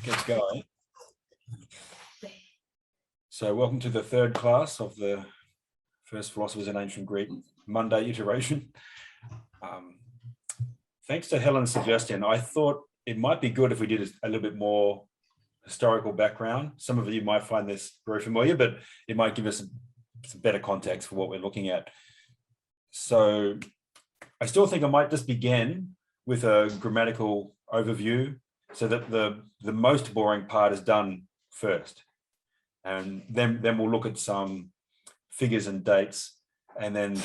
Gets going. So welcome to the third class of the first Philosophers in Ancient Greek Monday iteration. Thanks to Helen's suggestion, I thought it might be good if we did a little bit more historical background. Some of you might find this very familiar, but it might give us some better context for what we're looking at. So I still think I might just begin with a grammatical overview so that the most boring part is done first. And then we'll look at some figures and dates and then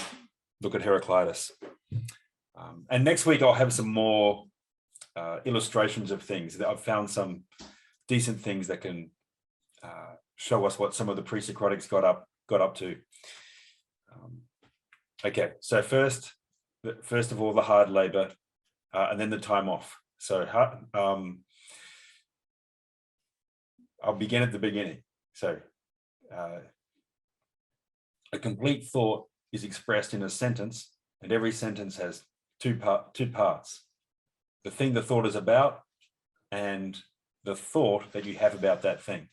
look at Heraclitus. And next week I'll have some more illustrations of things. I've found some decent things that can show us what some of the pre-Socratics got up to. Okay, so first of all, the hard labor, and then the time off. So I'll begin at the beginning. So a complete thought is expressed in a sentence, and every sentence has two parts. The thing the thought is about and the thought that you have about that thing.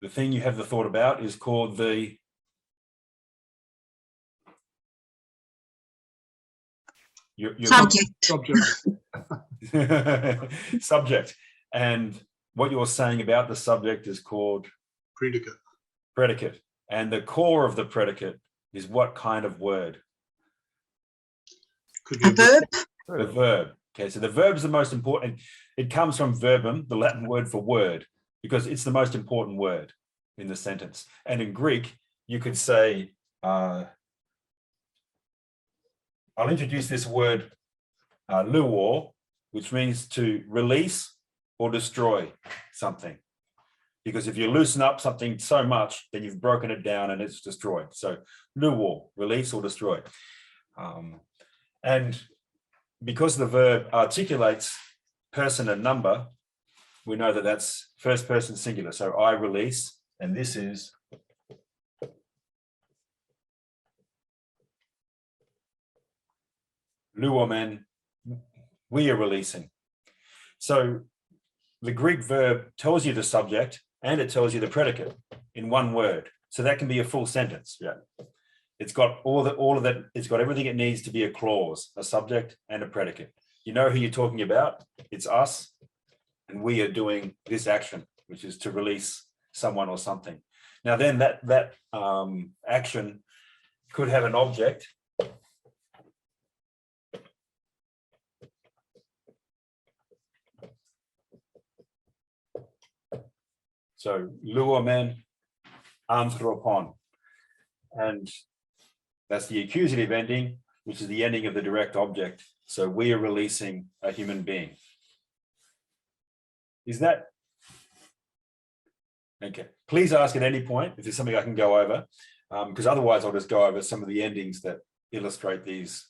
The thing you have the thought about is called the subject. And what you're saying about the subject is called predicate. And the core of the predicate is what kind of word? Could be a verb. The verb. Okay, so the verb is the most important. It comes from verbum, the Latin word for word, because it's the most important word in the sentence. And in Greek, you could say, I'll introduce this word luo, which means to release or destroy something. Because if you loosen up something so much, then you've broken it down and it's destroyed. So luo, release or destroy. And because the verb articulates person and number, we know that that's first person singular. So I release, and this is luomen, we are releasing. So the Greek verb tells you the subject and it tells you the predicate in one word. So that can be a full sentence. Yeah. It's got all of that. It's got everything it needs to be a clause, a subject and a predicate. You know who you're talking about. It's us, and we are doing this action, which is to release someone or something. Now then that action could have an object. So luomen anthropon. And that's the accusative ending, which is the ending of the direct object. So we are releasing a human being. Is that okay? Please ask at any point if there's something I can go over, because otherwise I'll just go over some of the endings that illustrate these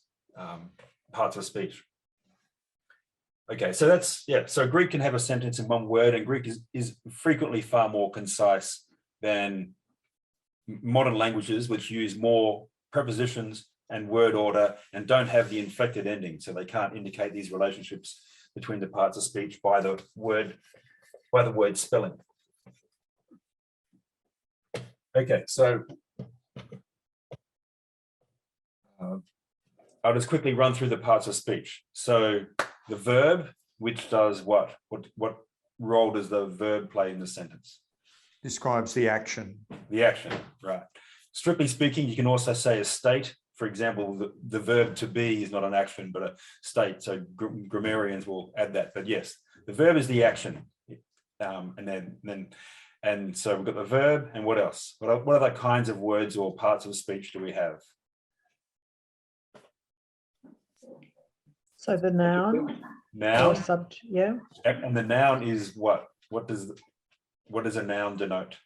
parts of speech. Okay, so that's, yeah, so Greek can have a sentence in one word, and Greek is frequently far more concise than modern languages, which use more prepositions and word order and don't have the inflected ending. So they can't indicate these relationships between the parts of speech by the word spelling. Okay, so I'll just quickly run through the parts of speech. So the verb, which does what? What role does the verb play in the sentence? describes the action. The action, right. Strictly speaking, you can also say a state. For example, the verb to be is not an action, but a state. So grammarians will add that. But yes, the verb is the action. And so we've got the verb, and what else? What other kinds of words or parts of speech do we have? So the noun. Noun. Yeah. And the noun is what? What does a noun denote?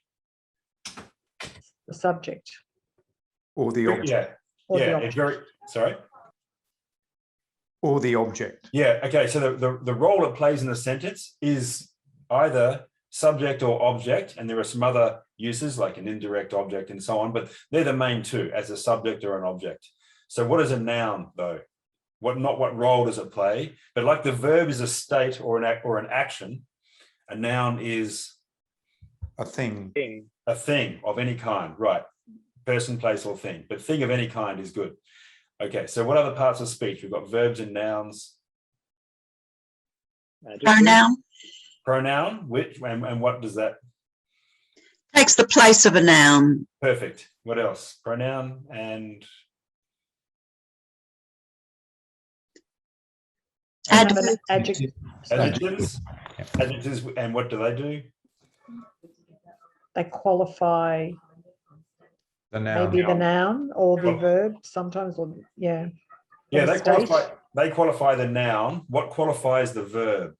The subject. Or the object. Yeah. Or Yeah. the It's very sorry. Or the object. Yeah. Okay. So the role it plays in the sentence is either subject or object, and there are some other uses like an indirect object and so on, but they're the main two, as a subject or an object. So what is a noun though? Not what role does it play, but like the verb is a state or an action, A noun is A thing. a thing of any kind, right? Person, place, or thing, but thing of any kind is good. Okay, so what other parts of speech? We've got verbs and nouns. Pronoun Pronoun, which and what does that? takes the place of a noun. Perfect. What else? Pronoun and Adverb. Adjective. adjectives. Adjectives, and what do they do? They qualify The noun. maybe the noun or the Well- verb sometimes, or yeah. Yeah, Or they state. qualify. They qualify the noun. What qualifies the verb?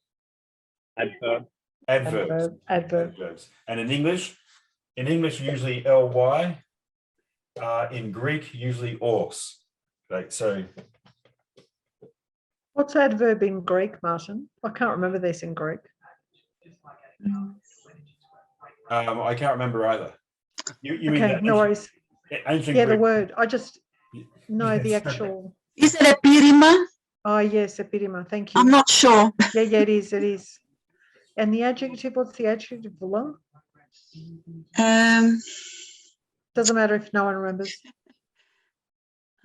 Adverb. Adverbs. Adverb. Adverbs. And in English usually ly. In Greek, usually os. Right. So What's adverb in Greek, Martin? I can't remember this in Greek. I can't remember either. You mean Okay, the no worries. ancient Yeah, the Greek? word. I just know the Yes. actual. Is it epirima? Oh yes, epidema. Thank you. I'm not sure. Yeah, it is. It is. And the adjective. What's the adjective? Villa. Doesn't matter if no one remembers.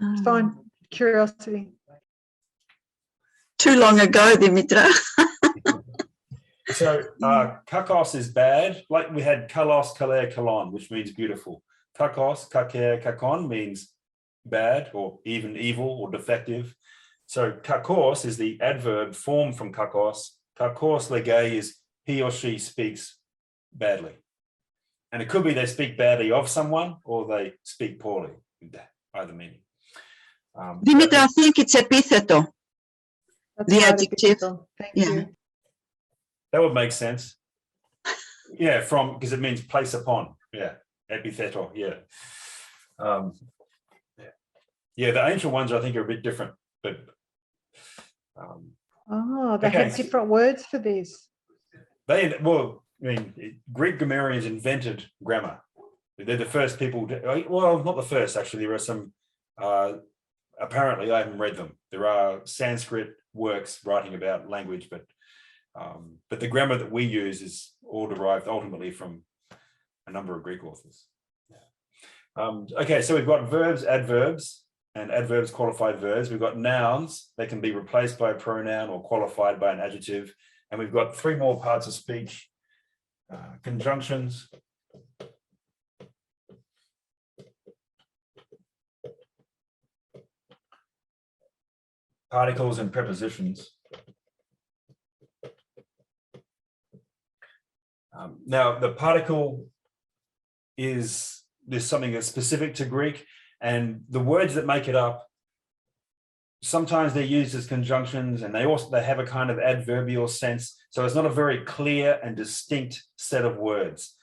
It's fine. Curiosity. Too long ago, Dimitra. So kakos is bad. Like we had kalos, kaler, kalon, which means beautiful. Kakos, kaker, kakon means bad or even evil or defective. So kakos is the adverb formed from kakos. Kakos lege is he or she speaks badly. And it could be they speak badly of someone or they speak poorly, either meaning. Dimitra, I think it's epitheto. That's The right, adjective. epithet. Thank Yeah. you. That would make sense. Yeah, from because it means place upon. Yeah, epitheto. Yeah. Yeah, the ancient ones I think are a bit different, but Oh, they Okay. had different words for this. Greek grammarians invented grammar. They're the first people to, well, not the first actually. There are some apparently I haven't read them. There are Sanskrit works writing about language, but the grammar that we use is all derived ultimately from a number of Greek authors. Okay, so we've got verbs, adverbs, and adverbs qualify verbs. We've got nouns that can be replaced by a pronoun or qualified by an adjective. And we've got three more parts of speech: conjunctions, particles, and prepositions. Now, the particle is something that's specific to Greek, and the words that make it up, sometimes they're used as conjunctions, and they have a kind of adverbial sense. So it's not a very clear and distinct set of words.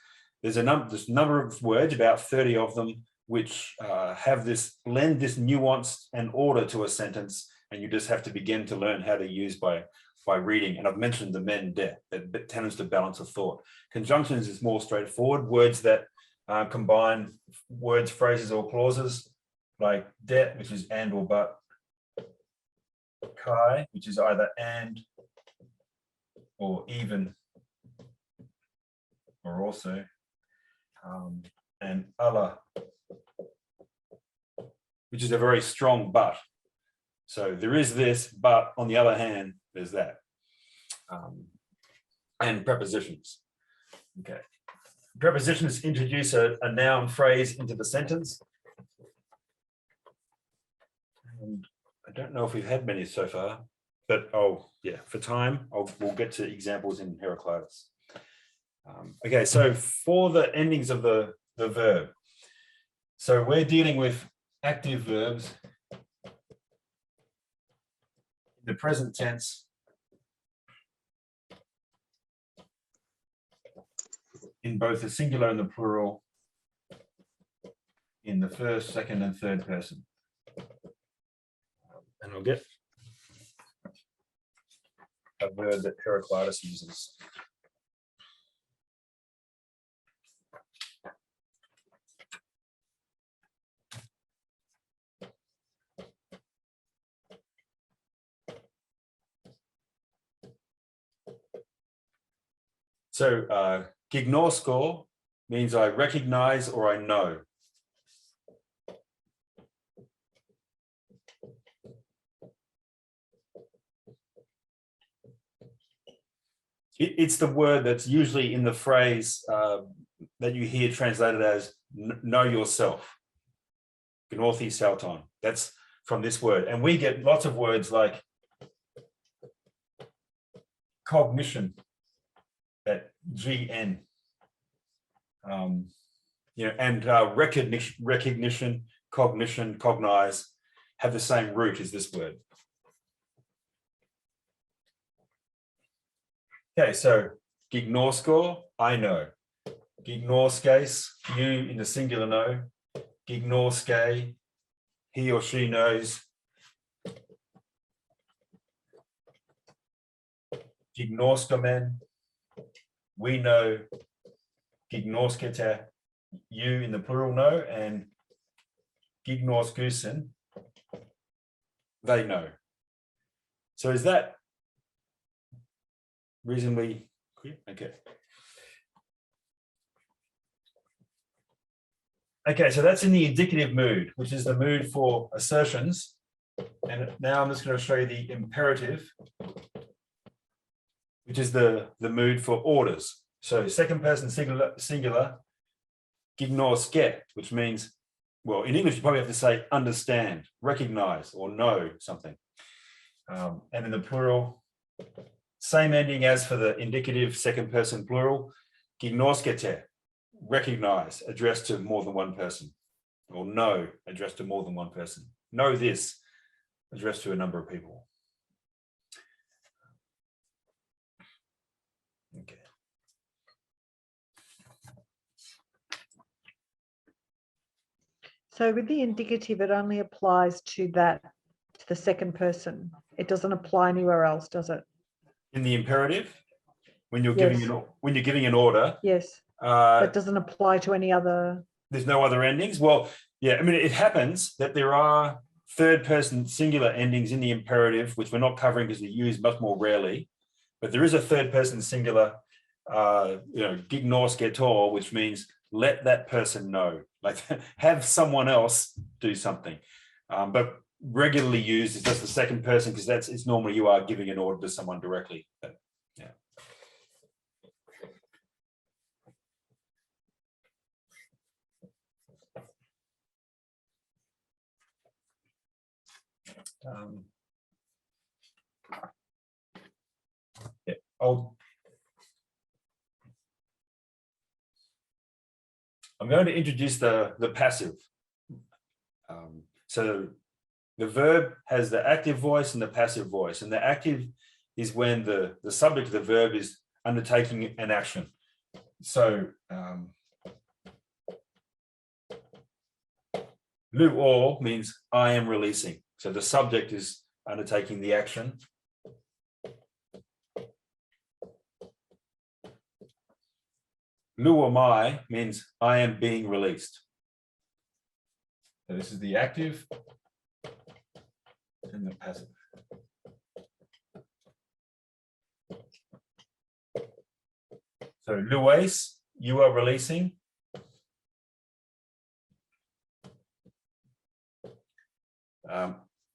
There's a number of words, about 30 of them, which lend this nuance and order to a sentence, and you just have to begin to learn how to use by reading. And I've mentioned the men de, that tends to balance a thought. Conjunctions is more straightforward, words that combine words, phrases, or clauses, like de, which is and or but, kai, which is either and or even or also, and Allah, which is a very strong but. So there is this, but on the other hand, there's that. And prepositions. Okay. Prepositions introduce a noun phrase into the sentence. And I don't know if we've had many so far, but for time, we'll get to examples in Heraclitus. Okay, so for the endings of the verb, so we're dealing with active verbs in the present tense, in both the singular and the plural, in the first, second, and third person. And I'll get a verb that Heraclitus uses. So gignorscore means I recognize or I know. It's the word that's usually in the phrase that you hear translated as know yourself. Gnorthi Sauton. That's from this word. And we get lots of words like cognition, that GN. And recognition, cognition, cognize have the same root as this word. Okay, so gignorscore, I know. Gignorskase, you in the singular know. Gignorske, he or she knows. Gignorskomen, we know. Gignorskete, you in the plural know, and gignorskusen, they know. So is that reasonably clear? Okay. Okay, so that's in the indicative mood, which is the mood for assertions. And now I'm just going to show you the imperative, which is the mood for orders. So second person singular, gignorske, which means, well, in English, you probably have to say understand, recognize, or know something. And in the plural, same ending as for the indicative second person plural, gignorskete, recognize, addressed to more than one person, or know, addressed to more than one person. Know this, addressed to a number of people. Okay. So with the indicative, it only applies to the second person. It doesn't apply anywhere else, does it? In the imperative, when you're Yes. giving an order, Yes. That doesn't apply to any other. There's no other endings. Well, yeah, I mean, it happens that there are third person singular endings in the imperative, which we're not covering because we use much more rarely. But there is a third person singular, gignorsketor, which means let that person know, like have someone else do something. But regularly used is just the second person because it's normally you are giving an order to someone directly. But, yeah. I'm going to introduce the passive. So the verb has the active voice and the passive voice, and the active is when the subject of the verb is undertaking an action. So lu or means I am releasing. So the subject is undertaking the action. Lu or mai means I am being released. So this is the active and the passive. So lues, you are releasing.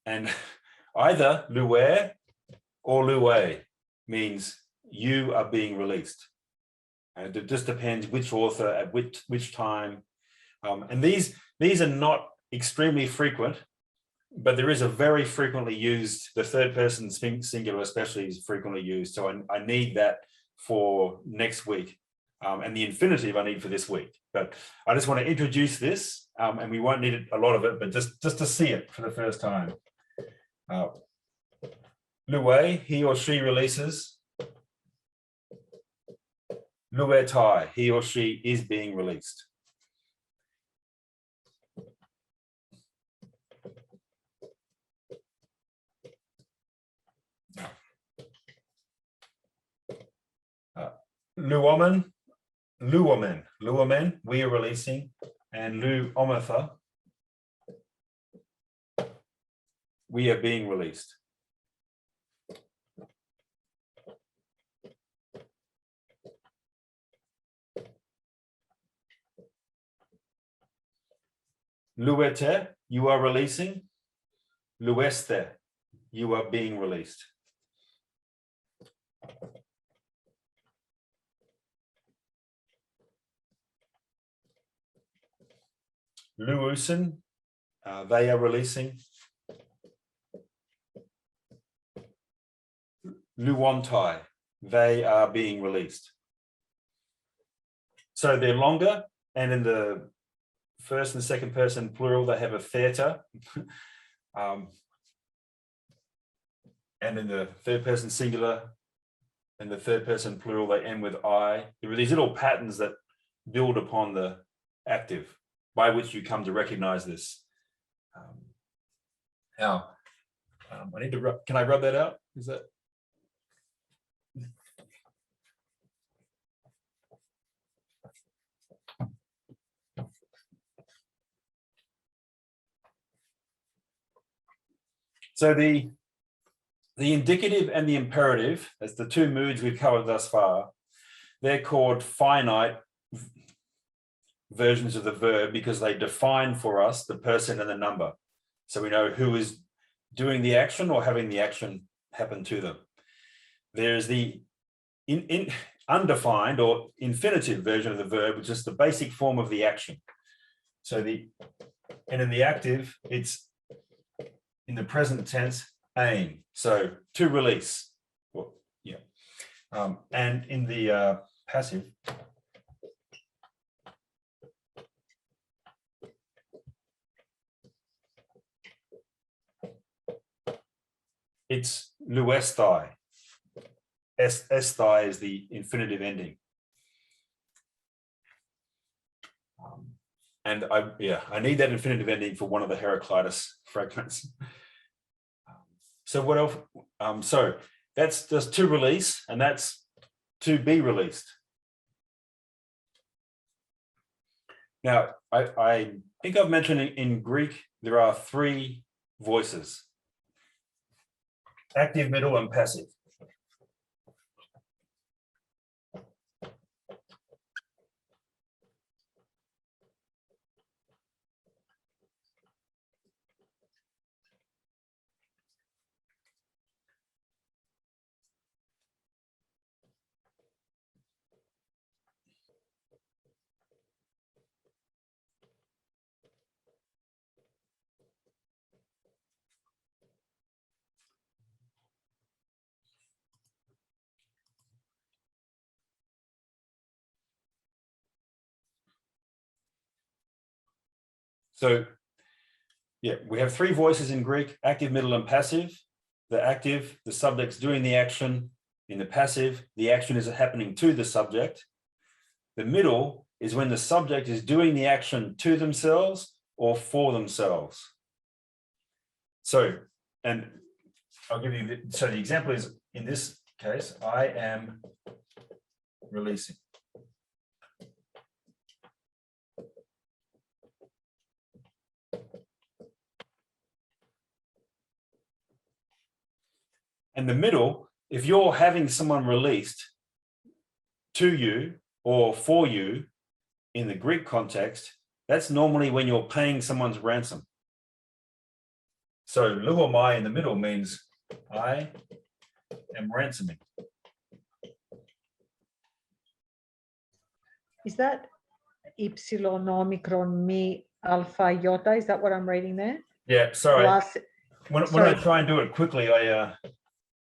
And either luer or lue means you are being released. And it just depends which author at which time. And these are not extremely frequent, but there is a very frequently used, the third person singular especially is frequently used. So I need that for next week. And the infinitive I need for this week. But I just want to introduce this, and we won't need a lot of it, but just to see it for the first time. Lue, he or she releases. Lue tai, he or she is being released. Luomen, we are releasing, and lu ometha, we are being released. Luete, you are releasing. Lueste, you are being released. Luusen, they are releasing. Luontai, they are being released. So they're longer, and in the first and second person plural, they have a theta. And in the third person singular and the third person plural, they end with I. There are these little patterns that build upon the active by which you come to recognize this. Now, I need to rub, can I rub that out? Is that? So the indicative and the imperative, as the two moods we've covered thus far, they're called finite versions of the verb because they define for us the person and the number. So we know who is doing the action or having the action happen to them. There's the undefined or infinitive version of the verb, which is the basic form of the action. So and in the active, it's in the present tense, aim. So to release. Well, yeah. And in the passive, it's luestai. Estai is the infinitive ending. And I need that infinitive ending for one of the Heraclitus fragments. So what else? So that's just to release, and that's to be released. Now, I think I've mentioned in Greek, there are three voices: active, middle, and passive. So, yeah, we have three voices in Greek: active, middle, and passive. The active, the subject's doing the action. In the passive, the action is happening to the subject. The middle is when the subject is doing the action to themselves or for themselves. So, and I'll give you, so the example is, in this case, I am releasing. And the middle, if you're having someone released to you or for you in the Greek context, that's normally when you're paying someone's ransom. So luomai in the middle means I am ransoming. Is that epsilon omicron mi alpha iota? Is that what I'm reading there? Yeah, sorry. Plus, When I try and do it quickly,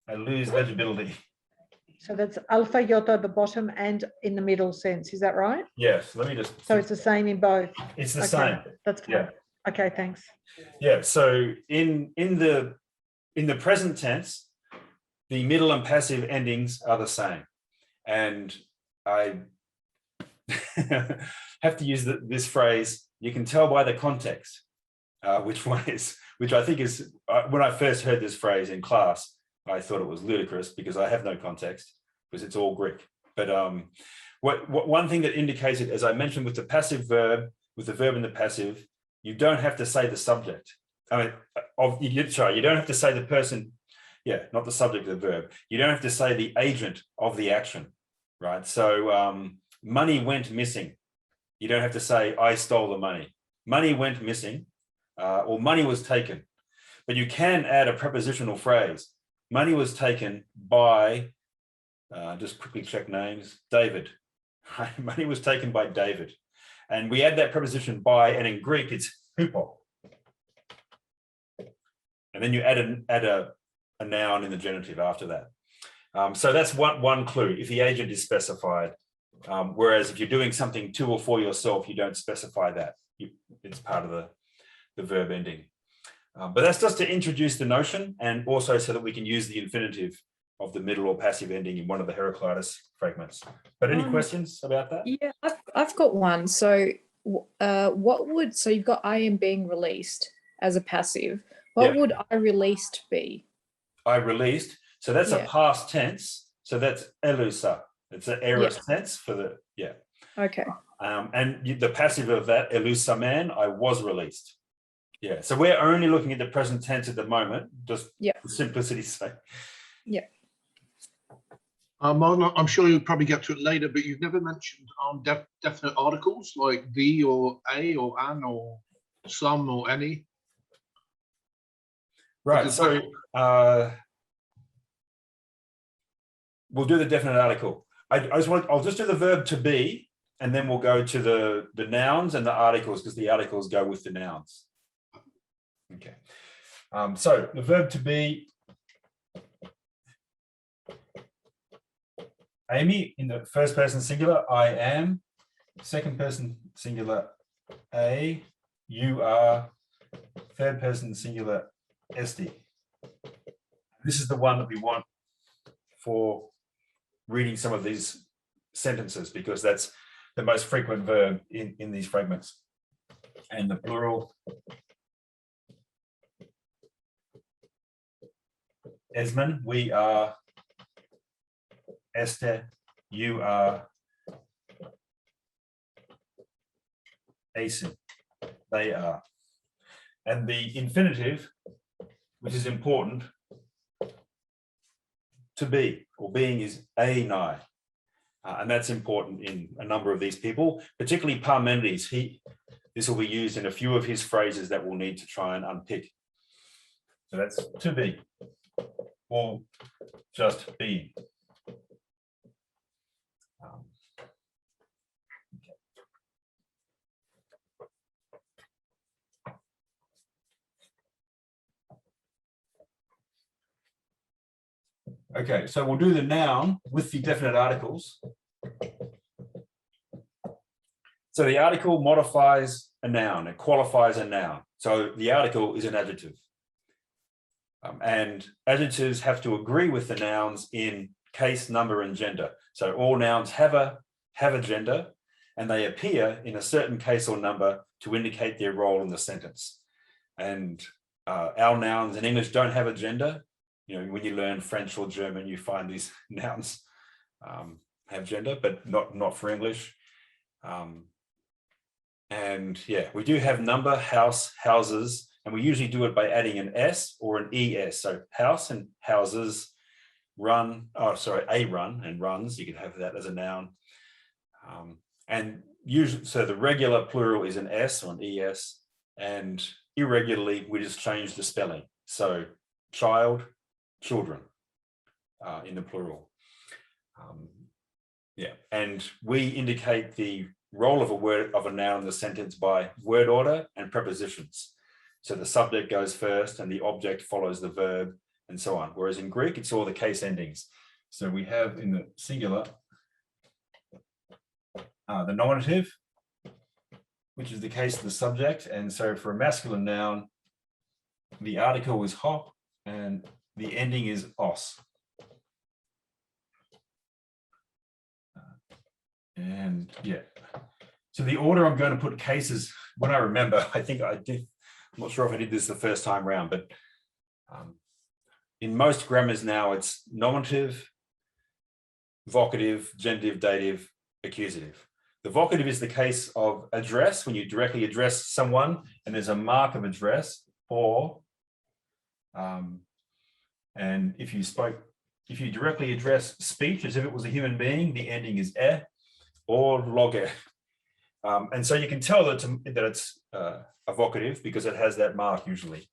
I lose legibility. so that's alpha iota at the bottom and in the middle sense. Is that right? Yes, let me just. So it's the same in both. It's the Okay, same. That's fine. Yeah. Okay, thanks. Yeah. So in the present tense, the middle and passive endings are the same, and I have to use this phrase. You can tell by the context which one is. Which I think is when I first heard this phrase in class, I thought it was ludicrous because I have no context because it's all Greek. But one thing that indicates it, as I mentioned, with the passive verb, with the verb and the passive, you don't have to say the subject. I mean, you don't have to say the person, yeah, not the subject of the verb. You don't have to say the agent of the action, right? So money went missing. You don't have to say I stole the money. money went missing, or money was taken. But you can add a prepositional phrase. Money was taken by, just quickly check names, David. Money was taken by David. And we add that preposition by, and in Greek, it's hupo. And then you add a noun in the genitive after that. So that's one clue, if the agent is specified. Whereas if you're doing something to or for yourself, you don't specify that. It's part of the verb ending. But that's just to introduce the notion, and also so that we can use the infinitive of the middle or passive ending in one of the Heraclitus fragments. But any questions about that? Yeah, I've got one. So so you've got I am being released as a passive. What would I released be? I released. So that's a past tense. So that's elusa. It's an aorist tense for the, Okay. And the passive of that, elusa man, I was released. Yeah. So we're only looking at the present tense at the moment, just for simplicity's sake. Yeah. I'm sure you'll probably get to it later, but you've never mentioned definite articles like the or a or an or some or any. Right. So we'll do the definite article. I'll just do the verb to be, and then we'll go to the nouns and the articles, because the articles go with the nouns. Okay. So the verb to be, Amy, in the first person singular, I am. Second person singular, a, you are. Third person singular, Esti. This is the one that we want for reading some of these sentences, because that's the most frequent verb in these fragments. And the plural, Esmond, we are. Esther, you are. Asin, they are. And the infinitive, which is important, to be or being, is einai. And that's important in a number of these people, particularly Parmenides. This will be used in a few of his phrases that we'll need to try and unpick. So that's to be, or just being. Okay, so we'll do the noun with the definite articles. So the article modifies a noun, it qualifies a noun. So the article is an adjective. And adjectives have to agree with the nouns in case, number, and gender. So all nouns have a gender, and they appear in a certain case or number to indicate their role in the sentence. And our nouns in English don't have a gender. You know, when you learn French or German, you find these nouns have gender, but not for English. And yeah, we do have number, house, houses, and we usually do it by adding an S or an ES. So house and houses, run, a run and runs, you can have that as a noun. And usually, so the regular plural is an S or an ES, and irregularly, we just change the spelling. So child, children in the plural. And we indicate the role of a noun in the sentence by word order and prepositions. So the subject goes first and the object follows the verb and so on. Whereas in Greek, it's all the case endings. So we have in the singular, the nominative, which is the case of the subject. And so for a masculine noun, the article is hop and the ending is os. And yeah, so the order I'm going to put cases, when I remember, I think I did, I'm not sure if I did this the first time around, but in most grammars now, it's nominative, vocative, genitive, dative, accusative. The vocative is the case of address, when you directly address someone and there's a mark of address, or and if you directly address speech as if it was a human being, the ending is or loge. And so you can tell that it's evocative because it has that mark usually.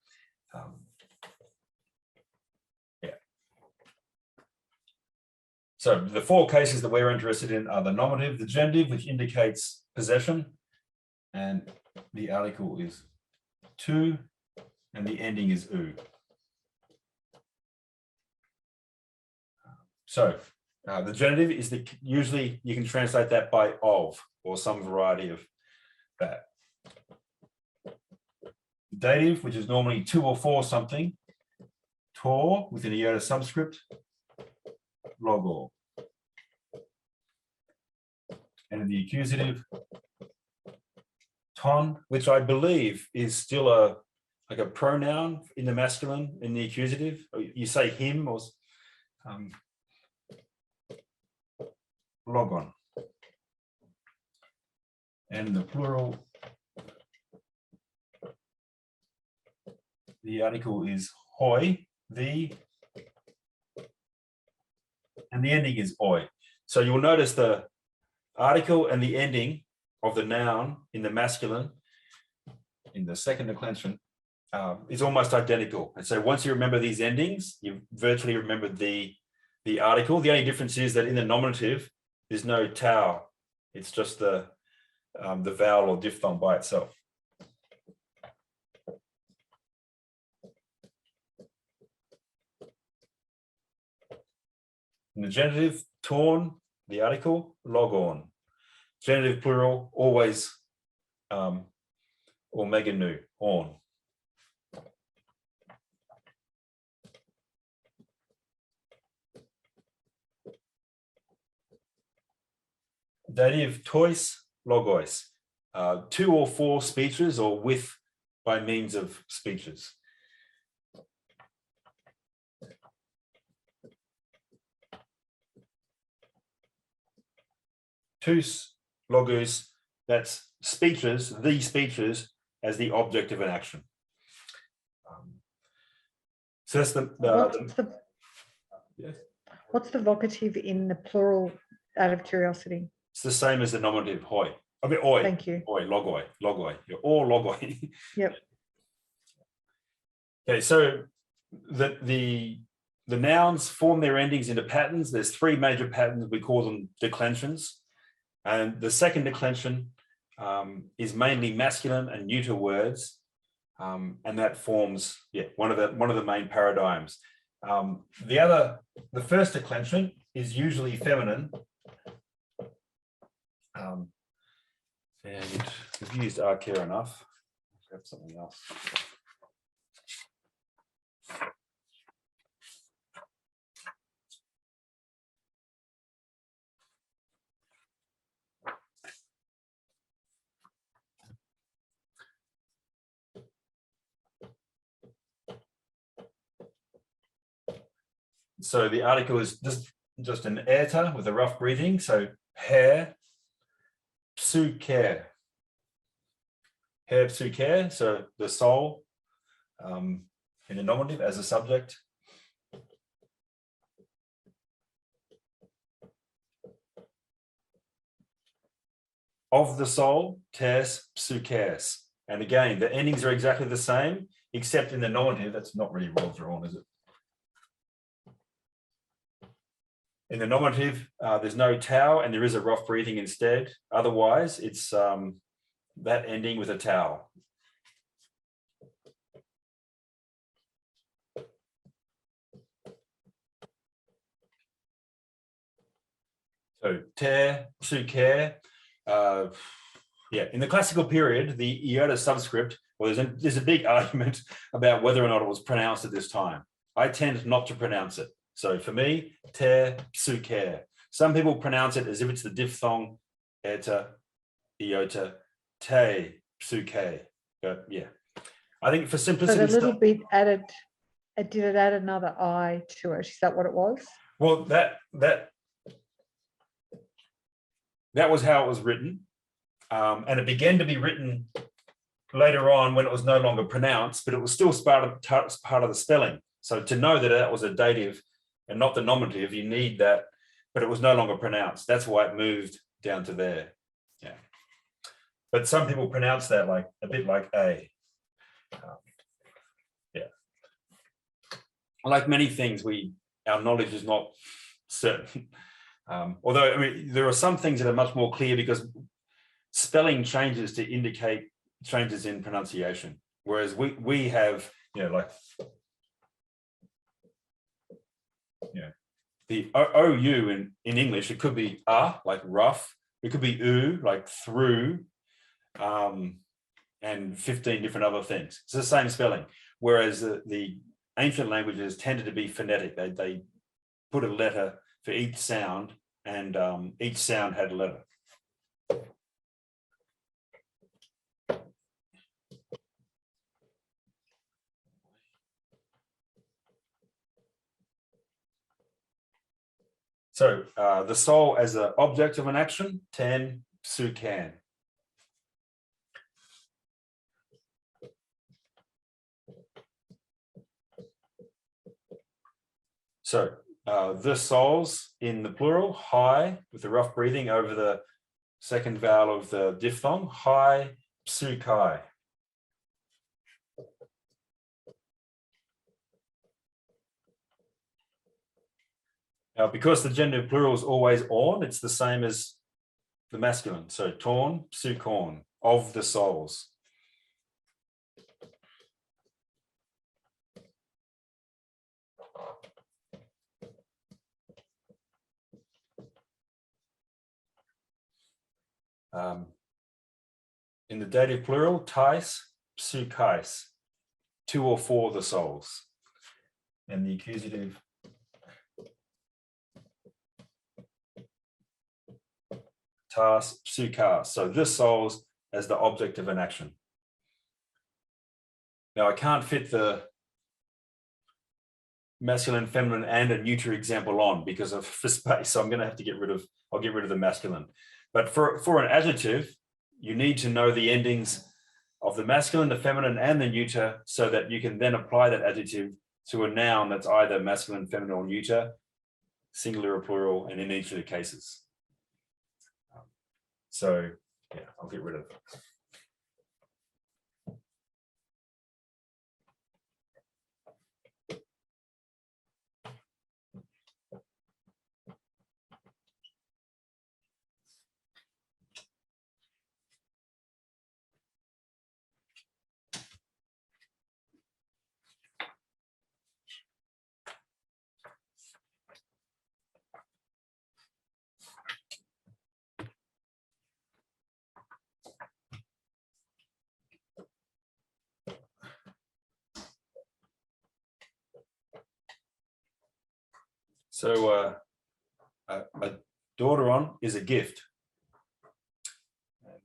Yeah. So the 4 cases that we're interested in are the nominative, the genitive, which indicates possession, and the article is tu, and the ending is u. So the genitive is usually you can translate that by of or some variety of that. Dative, which is normally 2 or 4 something, tor with an iota subscript, logo. And the accusative, ton, which I believe is still like a pronoun in the masculine in the accusative. You say him or logon. And the plural, the article is hoi, the, and the ending is oi. So you'll notice the article and the ending of the noun in the masculine, in the second declension, is almost identical. And so once you remember these endings, you've virtually remembered the article. The only difference is that in the nominative, there's no tau. It's just the vowel or diphthong by itself. In the genitive, torn, the article, logon. Genitive plural, always omega nu, on. Dative, tois, logos. 2 or 4 speeches or with by means of speeches. Tous, logos, that's speeches, the speeches as the object of an action. So that's yes. What's the vocative in the plural, out of curiosity? It's the same as the nominative hoi. I mean, oi. Thank you. Oi, logoi, logoi. You're all logoi. Yep. Okay, so the nouns form their endings into patterns. There's 3 major patterns. We call them declensions. And the second declension is mainly masculine and neuter words. And that forms, one of the main paradigms. The first declension is usually feminine. And we've used archaea enough. Grab something else. So the article is just an eta with a rough breathing. So hair, psuker. Hair, psuker. So the soul in the nominative as a subject. Of the soul, tes, psukers. And again, the endings are exactly the same, except in the nominative. That's not really well drawn, is it? In the nominative, there's no tau and there is a rough breathing instead. Otherwise, it's that ending with a tau. So, ter, psuker. In the classical period, the iota subscript, well, there's a big argument about whether or not it was pronounced at this time. I tend not to pronounce it. So for me, ter, psuker. Some people pronounce it as if it's the diphthong, eta, iota, te, psuke. But yeah, I think for simplicity. So the little bit added, did it add another I to it? Is that what it was? Well, that was how it was written. And it began to be written later on when it was no longer pronounced, but it was still part of the spelling. So to know that that was a dative and not the nominative, you need that, but it was no longer pronounced. That's why it moved down to there. Yeah. but some people pronounce that like a bit like a. Yeah. Like many things, our knowledge is not certain. Although, I mean, there are some things that are much more clear because spelling changes to indicate changes in pronunciation. Whereas we have, like, the OU in English, it could be like rough, it could be oo, like through, and 15 different other things. It's the same spelling. Whereas the ancient languages tended to be phonetic. They put a letter for each sound, and each sound had a letter. So the soul as an object of an action, 10, sukan. So the souls in the plural, high, with the rough breathing over the second vowel of the diphthong, high, psukai. Now, because the gender plural is always on, it's the same as the masculine. So torn, psukorn, of the souls. In the dative plural, tais, psukais, 2 or 4 the souls. And the accusative, tas, psukas. So this souls as the object of an action. Now I can't fit the masculine, feminine, and a neuter example on because of for space. So I'm going to have to I'll get rid of the masculine. But for an adjective, you need to know the endings of the masculine, the feminine, and the neuter so that you can then apply that adjective to a noun that's either masculine, feminine, or neuter, singular or plural, and in each of the cases. So yeah, I'll get rid of it. So a daughter-on is a gift.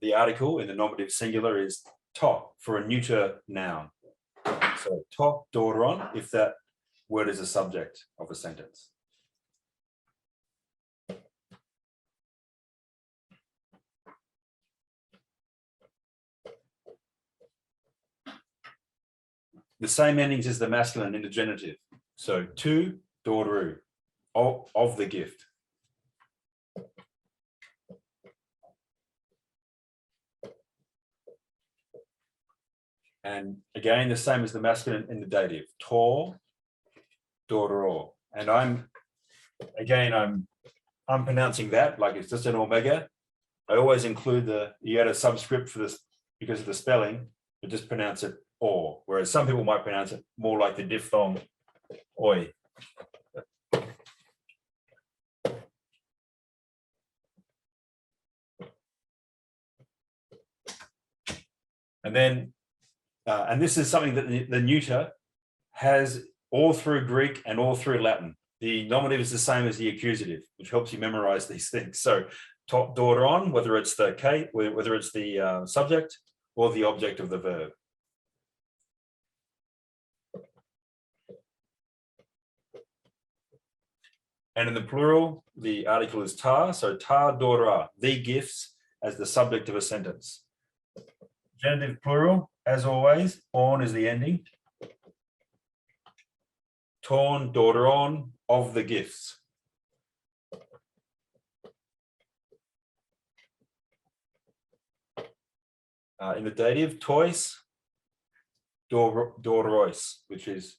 The article in the nominative singular is to for a neuter noun. So to daughter-on if that word is a subject of a sentence. The same endings as the masculine in the genitive. So to daughter of the gift. And again, the same as the masculine in the dative. To daughter. And I'm pronouncing that like it's just an omega. I always include you add a subscript for this because of the spelling, but just pronounce it or, whereas some people might pronounce it more like the diphthong oi. And then, and this is something that the neuter has all through Greek and all through Latin. The nominative is the same as the accusative, which helps you memorize these things. So daughter on, whether it's the subject or the object of the verb. And in the plural, the article is ta, so ta daughter, the gifts as the subject of a sentence. Genitive plural, as always, on is the ending. Torn, daughter on, of the gifts. In the dative, tois, dorois, which is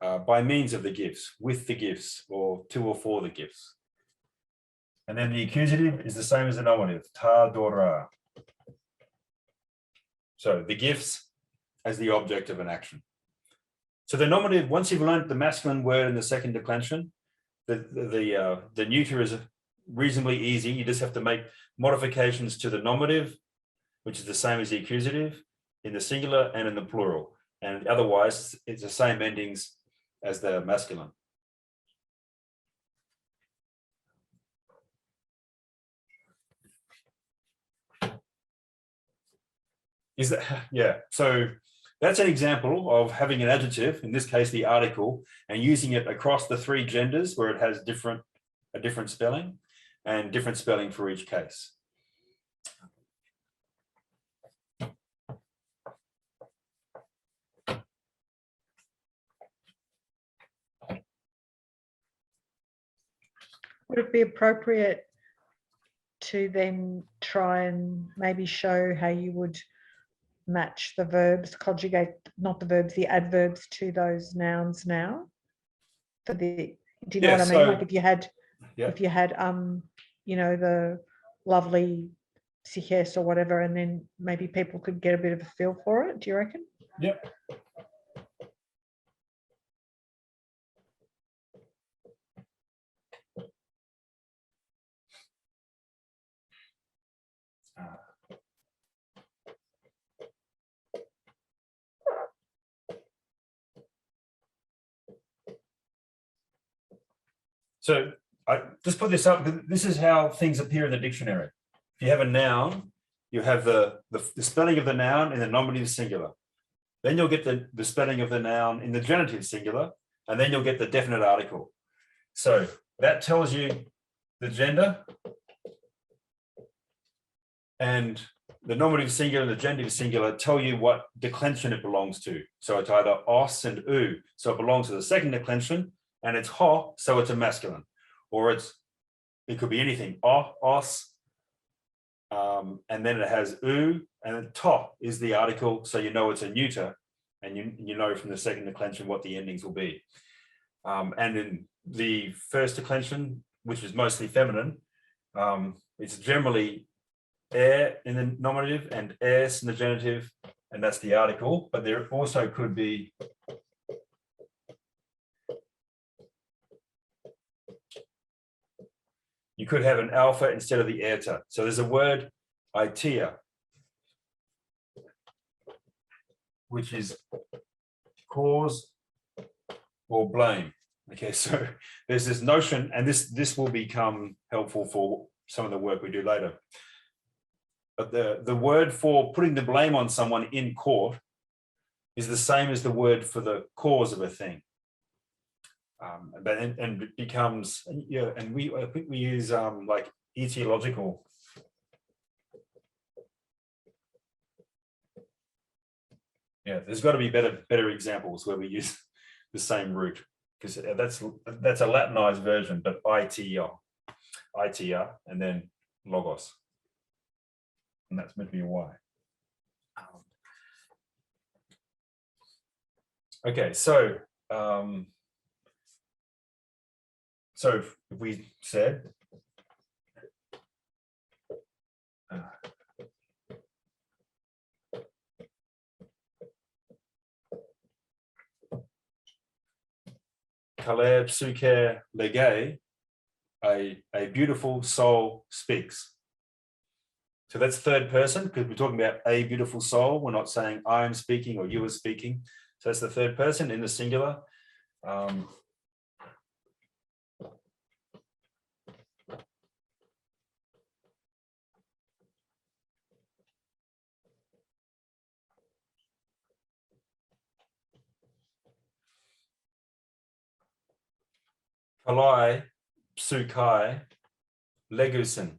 by means of the gifts, with the gifts, or to or for the gifts. And then the accusative is the same as the nominative, ta dora. So the gifts as the object of an action. So the nominative, once you've learned the masculine word in the second declension, the neuter is reasonably easy. You just have to make modifications to the nominative, which is the same as the accusative, in the singular and in the plural. And otherwise, it's the same endings as the masculine. Is that, yeah, so that's an example of having an adjective, in this case, the article, and using it across the three genders where it has a different spelling and different spelling for each case. Would it be appropriate to then try and maybe show how you would match the verbs, conjugate, not the verbs, the adverbs to those nouns now? For the, do you know Yeah, what I mean? so- Like if you had, Yeah. if you had, you know, the lovely Siches or whatever, and then maybe people could get a bit of a feel for it. Do you reckon? Yep. So I just put this up. This is how things appear in the dictionary. If you have a noun, you have the spelling of the noun in the nominative singular. Then you'll get the spelling of the noun in the genitive singular, and then you'll get the definite article. So that tells you the gender, and the nominative singular and the genitive singular tell you what declension it belongs to. So it's either os and u, so it belongs to the second declension, and it's ho, so it's a masculine, or it could be anything, os, and then it has u, and then to is the article, so you know it's a neuter, and you know from the second declension what the endings will be. And in the first declension, which is mostly feminine, it's generally in the nominative and es in the genitive, and that's the article, but there also could be you could have an alpha instead of the eta. So there's a word, itea, which is cause or blame. Okay, so there's this notion, and this will become helpful for some of the work we do later. But the word for putting the blame on someone in court is the same as the word for the cause of a thing. And it becomes, yeah, and I think we use like etiological. Yeah, there's got to be better examples where we use the same root, because that's a Latinized version, but itia, and then logos, and that's meant to be a y. Okay, so if we said Kaleb Suker Legay, a beautiful soul speaks. So that's third person, because we're talking about a beautiful soul. We're not saying I am speaking or you are speaking. So that's the third person in the singular. Kalai, Psukai, Legusin,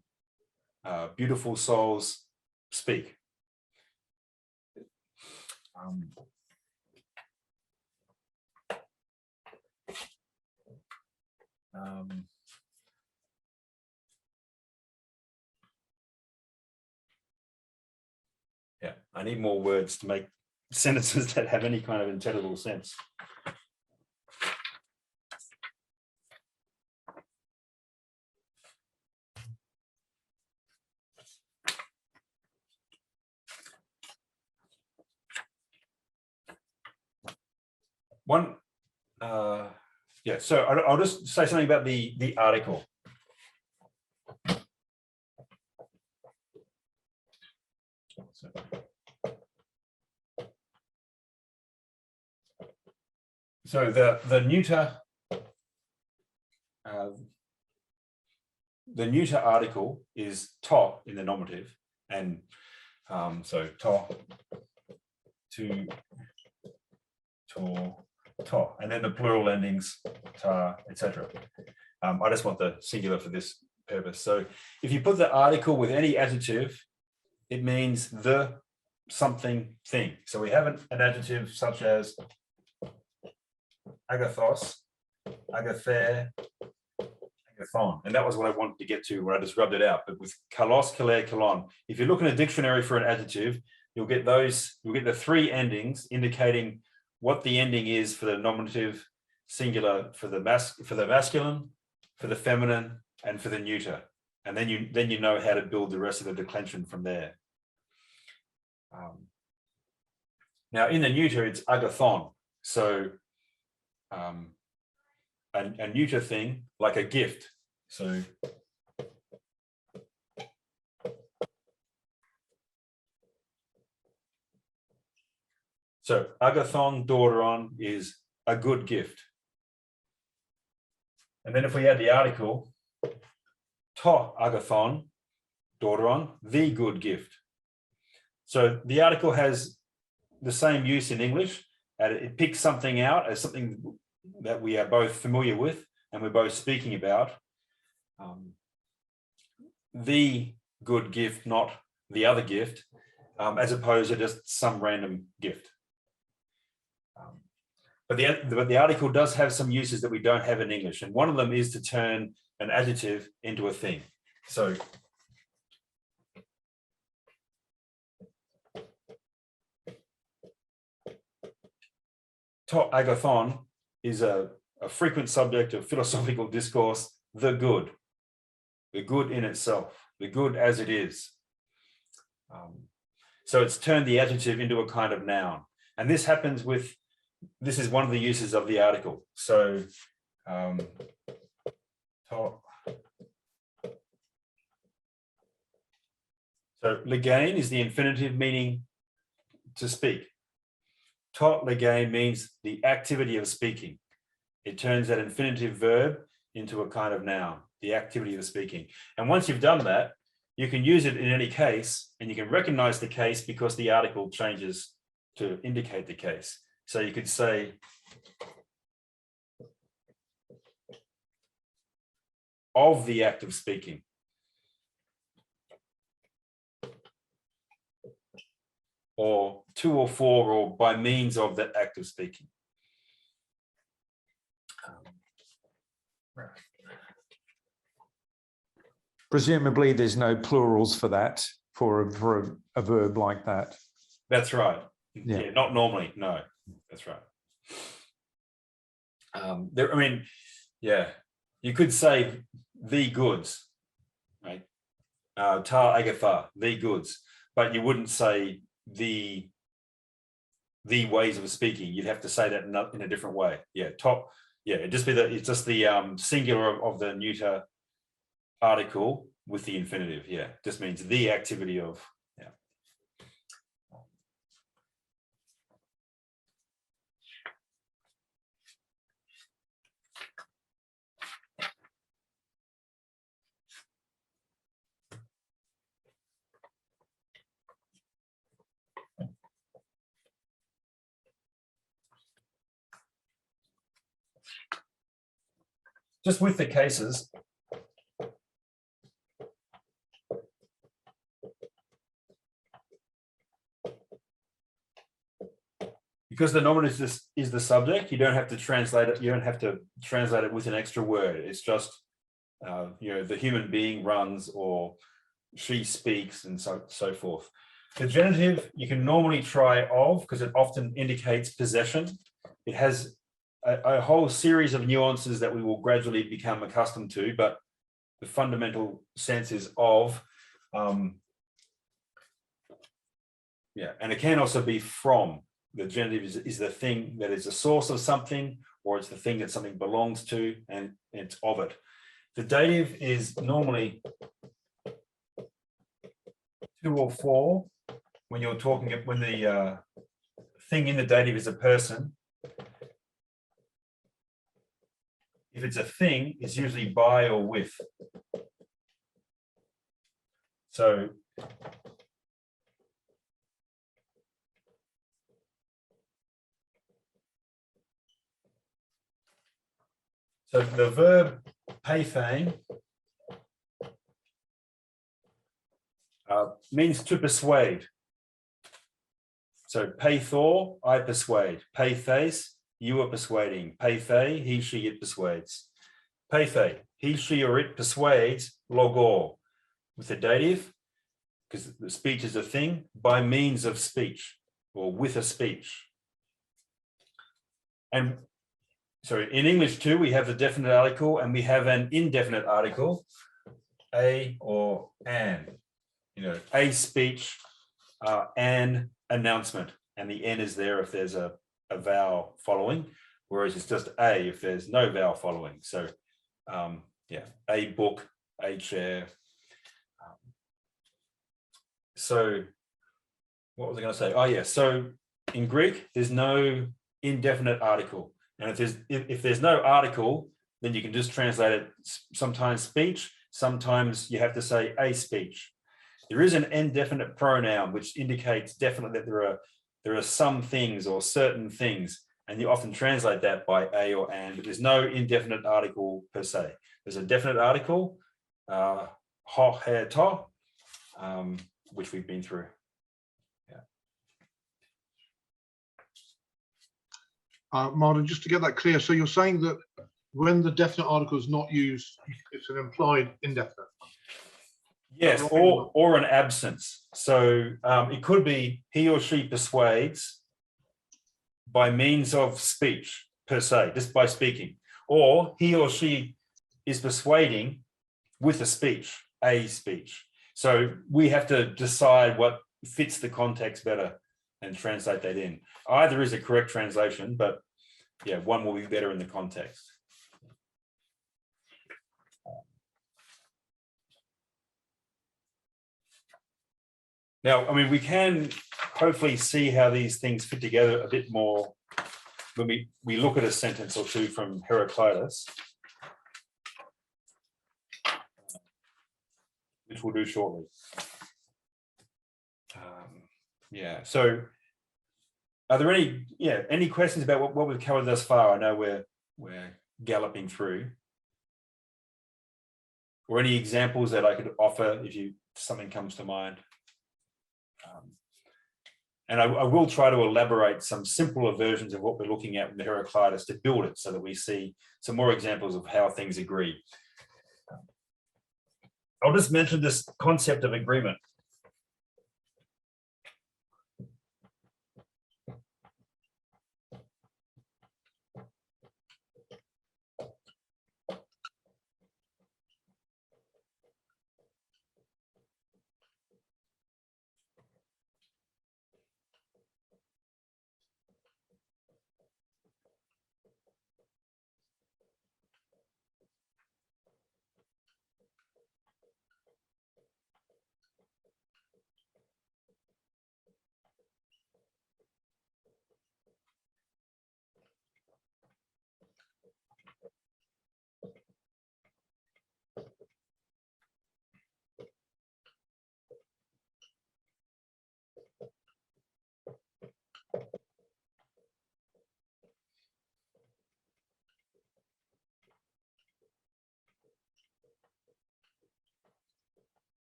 beautiful souls speak. Yeah, I need more words to make sentences that have any kind of intelligible sense. One, yeah, so I'll just say something about the article. So the neuter article is to in the nominative, and so to, and then the plural endings ta, etc. I just want the singular for this purpose. So if you put the article with any adjective, it means the something thing. So we have an adjective such as agathos, agathe, agathon. And that was what I wanted to get to when I just rubbed it out. But with kalos, kale, kalon, if you look in a dictionary for an adjective, you'll get the three endings indicating what the ending is for the nominative singular, for the masculine, for the feminine, and for the neuter. And then you know how to build the rest of the declension from there. Now in the neuter, it's agathon. So a neuter thing, like a gift. So agathon doron is a good gift. And then if we add the article, to agathon doron, the good gift. So the article has the same use in English, and it picks something out as something that we are both familiar with and we're both speaking about. The good gift, not the other gift, as opposed to just some random gift. But the article does have some uses that we don't have in English, and one of them is to turn an adjective into a thing. So to agathon is a frequent subject of philosophical discourse, the good in itself, the good as it is. So it's turned the adjective into a kind of noun. And this happens with, this is one of the uses of the article. So legain is the infinitive, meaning to speak. To legain means the activity of speaking. It turns that infinitive verb into a kind of noun, the activity of speaking. And once you've done that, you can use it in any case, and you can recognize the case because the article changes to indicate the case. So you could say, of the act of speaking. Or to or for, or by means of that act of speaking. Presumably there's no plurals for that, for a verb like that. That's right. Yeah. Yeah, not normally, no, that's right. There, I mean, yeah, you could say the goods, right? Ta agatha, the goods, but you wouldn't say the ways of speaking. You'd have to say that in a different way. Yeah, top. Yeah, it's just the singular of the neuter article with the infinitive. Yeah, just means the activity of. Yeah. Just with the cases, because the nominative is the subject, you don't have to translate it. You don't have to translate it with an extra word. It's just, the human being runs, or she speaks, and so forth. The genitive you can normally try of because it often indicates possession. It has a whole series of nuances that we will gradually become accustomed to, but the fundamental sense is of. Yeah, and it can also be from. The genitive is the thing that is the source of something, or it's the thing that something belongs to, and it's of it. The dative is normally 2 or 4 when you're talking, when the thing in the dative is a person. If it's a thing, it's usually by or with. So the verb peithein means to persuade. So peithor, I persuade. Peithes, you are persuading. Peithei, he, she, it persuades. Peithei, he, she, or it persuades logor with the dative, because the speech is a thing, by means of speech or with a speech. And so in English too, we have the definite article and we have an indefinite article, a or an. You know, a speech, an announcement, and the n is there if there's a vowel following, whereas it's just a if there's no vowel following. So yeah, a book, a chair. So what was I going to say? Oh yeah, so in Greek there's no indefinite article, and if there's no article, then you can just translate it sometimes speech, sometimes you have to say a speech. There is an indefinite pronoun which indicates definitely that there are some things or certain things, and you often translate that by a or an, but there's no indefinite article per se. There's a definite article, ho, he, to, which we've been through. Martin, just to get that clear, so you're saying that when the definite article is not used, it's an implied indefinite? Yes, or an absence. So it could be he or she persuades by means of speech per se, just by speaking, or he or she is persuading with a speech, a speech. So we have to decide what fits the context better and translate that in. Either is a correct translation, but yeah, one will be better in the context. Now, I mean, we can hopefully see how these things fit together a bit more when we look at a sentence or two from Heraclitus, which we'll do shortly. Yeah, so are there any questions about what we've covered thus far? I know we're galloping through. Or any examples that I could offer if something comes to mind. And I will try to elaborate some simpler versions of what we're looking at with the Heraclitus to build it so that we see some more examples of how things agree. I'll just mention this concept of agreement.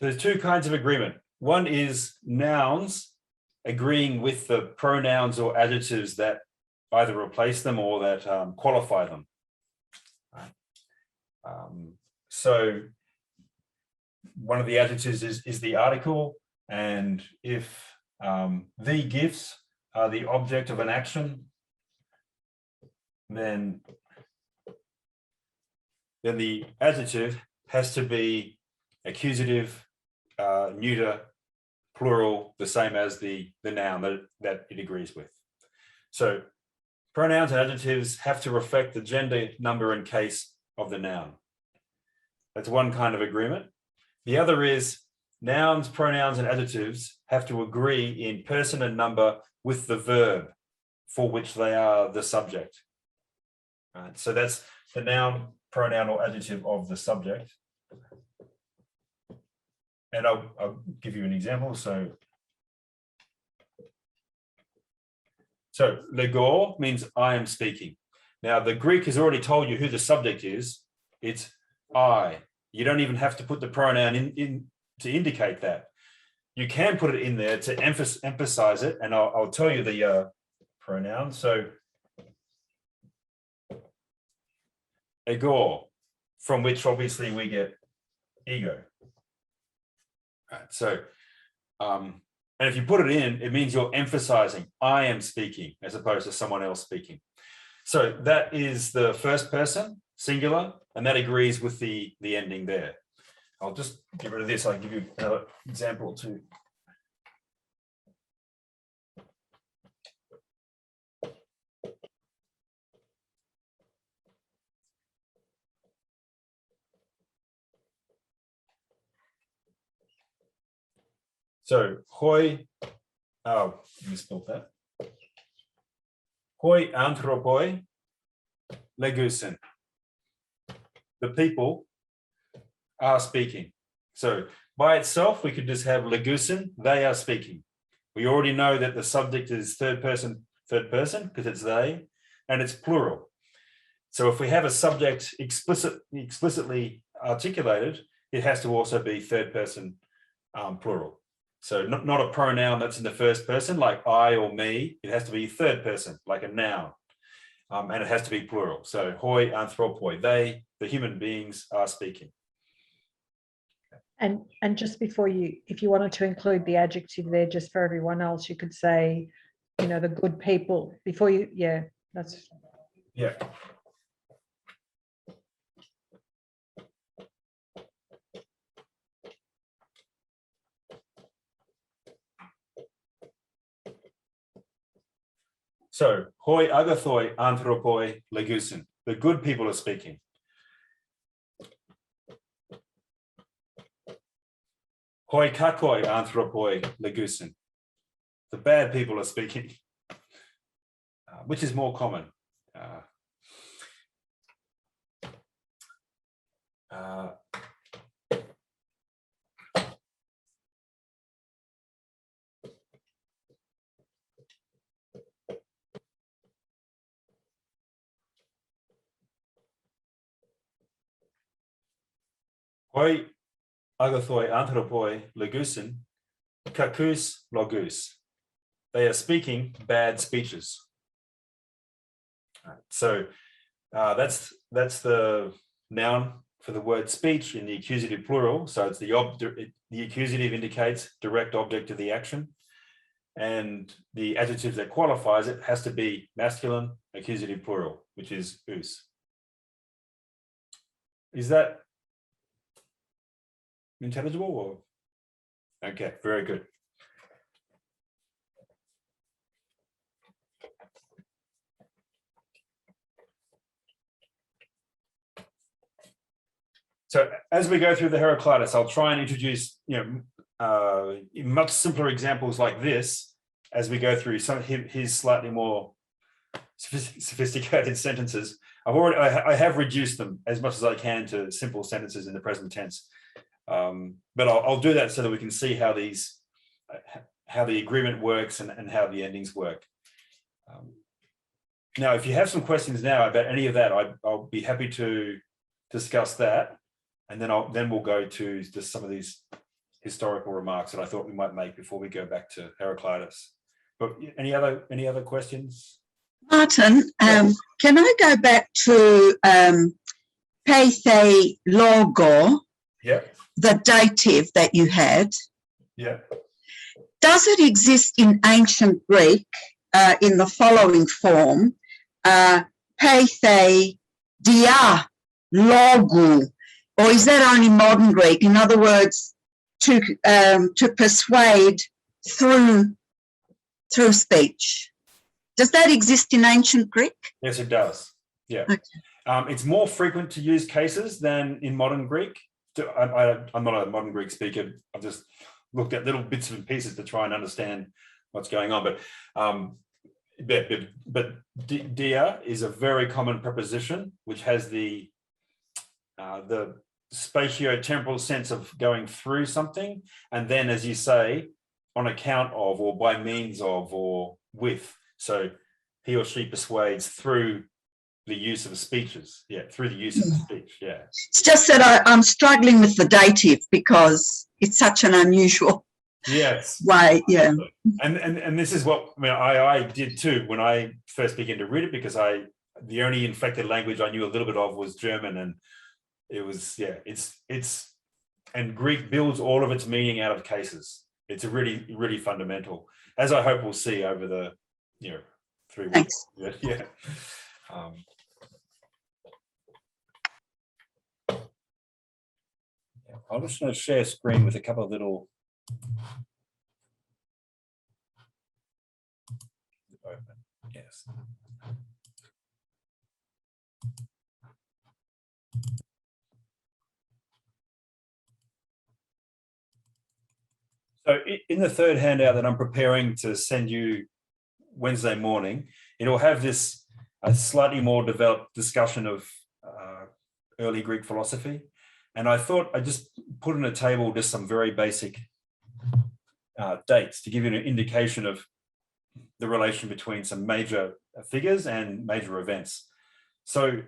So there's two kinds of agreement. One is nouns agreeing with the pronouns or adjectives that either replace them or that qualify them. So one of the adjectives is the article, and if the gifts are the object of an action, then the adjective has to be accusative, neuter, plural, the same as the noun that it agrees with. So pronouns and adjectives have to reflect the gender, number, and case of the noun. That's one kind of agreement. The other is nouns, pronouns, and adjectives have to agree in person and number with the verb for which they are the subject. Right, so that's the noun, pronoun, or adjective of the subject. And I'll give you an example. So legor means I am speaking. Now, the Greek has already told you who the subject is. It's I. You don't even have to put the pronoun in to indicate that. You can put it in there to emphasize it, and I'll tell you the pronoun. So egor, from which obviously we get ego. Right, so, and if you put it in, it means you're emphasizing I am speaking as opposed to someone else speaking. So that is the first person, singular, and that agrees with the ending there. I'll just get rid of this. I'll give you another example too. So hoi, oh, you misspelled that. Hoi anthropoi legusin. The people are speaking. So by itself, we could just have legusin, they are speaking. We already know that the subject is third person, because it's they, and it's plural. So if we have a subject explicitly articulated, it has to also be third person plural. So not a pronoun that's in the first person, like I or me. It has to be third person, like a noun. And it has to be plural. So hoi anthropoi, they, the human beings, are speaking. And just before you, if you wanted to include the adjective there, just for everyone else, you could say, you know, the good people before you, yeah, that's. Yeah. So, hoi agathoi anthropoi legusin. The good people are speaking. Hoi kakoi anthropoi legusin. The bad people are speaking, which is more common. Hoi agathoi anthropoi legusin, kakus logus. They are speaking bad speeches. So that's the noun for the word speech in the accusative plural. So it's the accusative indicates direct object of the action, and the adjective that qualifies it has to be masculine accusative plural, which is us. Is that intelligible? Or okay, very good. So as we go through the Heraclitus, I'll try and introduce, much simpler examples like this as we go through some of his slightly more sophisticated sentences. I have reduced them as much as I can to simple sentences in the present tense. But I'll do that so that we can see how the agreement works and how the endings work. Now, if you have some questions now about any of that, I'll be happy to discuss that. And then we'll go to just some of these historical remarks that I thought we might make before we go back to Heraclitus. But any other questions? Martin, can I go back to Pathe logo Yeah, the dative that you had, yeah. does it exist in ancient Greek in the following form? Pathe dia logu, or is that only modern Greek? In other words, to persuade through speech. Does that exist in ancient Greek? Yes, it does. Yeah. Okay. It's more frequent to use cases than in modern Greek. I'm not a modern Greek speaker. I've just looked at little bits and pieces to try and understand what's going on. But dia is a very common preposition, which has the spatio-temporal sense of going through something, and then, as you say, on account of, or by means of, or with. So he or she persuades through the use of speeches. Yeah, through the use of speech. Yeah. It's just that I'm struggling with the dative because it's such an unusual way. Yeah. And this is what I did too when I first began to read it, because the only inflected language I knew a little bit of was German, and it was and Greek builds all of its meaning out of cases. It's a really fundamental, as I hope we'll see over the 3 weeks. Thanks. Yeah. I'm just going to share screen with a couple of little. Open. Yes. So in the third handout that I'm preparing to send you Wednesday morning, it'll have a slightly more developed discussion of early Greek philosophy. And I thought I'd just put in a table just some very basic dates to give you an indication of the relation between some major figures and major events. So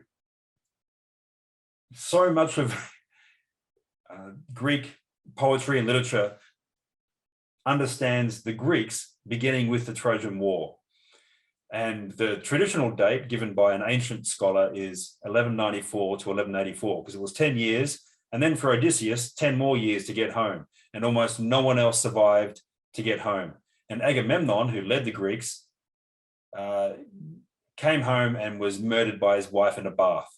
much of Greek poetry and literature understands the Greeks beginning with the Trojan War. And the traditional date given by an ancient scholar is 1194 to 1184, because it was 10 years. And then for Odysseus, 10 more years to get home. And almost no one else survived to get home. And Agamemnon, who led the Greeks, came home and was murdered by his wife in a bath.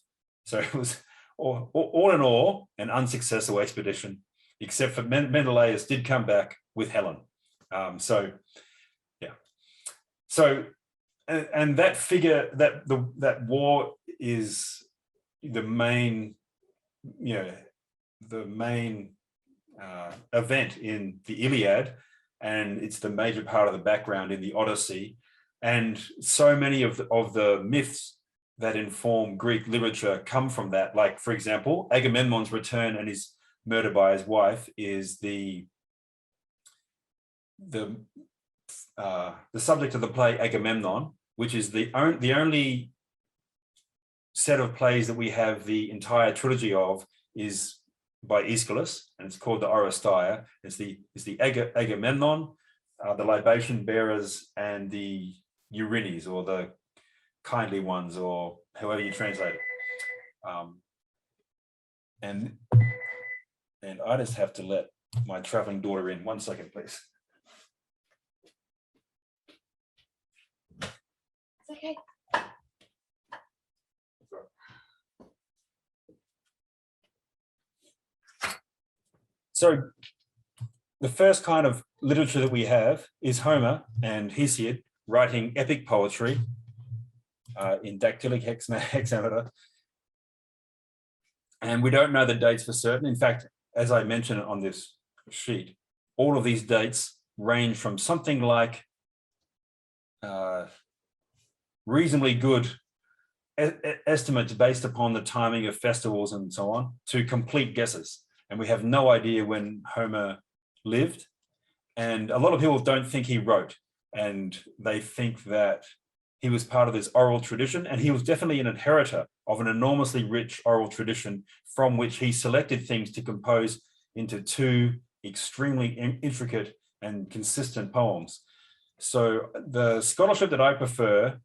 So it was all in all an unsuccessful expedition, except for Menelaus did come back with Helen. And that figure, that war is the main, event in the Iliad, and it's the major part of the background in the Odyssey. And so many of the myths that inform Greek literature come from that. Like, for example, Agamemnon's return and his murder by his wife is the subject of the play Agamemnon, which is the only set of plays that we have the entire trilogy of is by Aeschylus, and it's called the Oresteia. It's the Agamemnon, the libation bearers, and the Erinyes, or the kindly ones, or however you translate it. And I just have to let my traveling daughter in. 1 second, please. Okay. So the first kind of literature that we have is Homer and Hesiod writing epic poetry in dactylic hexameter. And we don't know the dates for certain. In fact, as I mentioned on this sheet, all of these dates range from something like reasonably good estimates based upon the timing of festivals and so on, to complete guesses. And we have no idea when Homer lived. And a lot of people don't think he wrote, and they think that he was part of this oral tradition, and he was definitely an inheritor of an enormously rich oral tradition from which he selected things to compose into 2 extremely intricate and consistent poems. So the scholarship that I prefer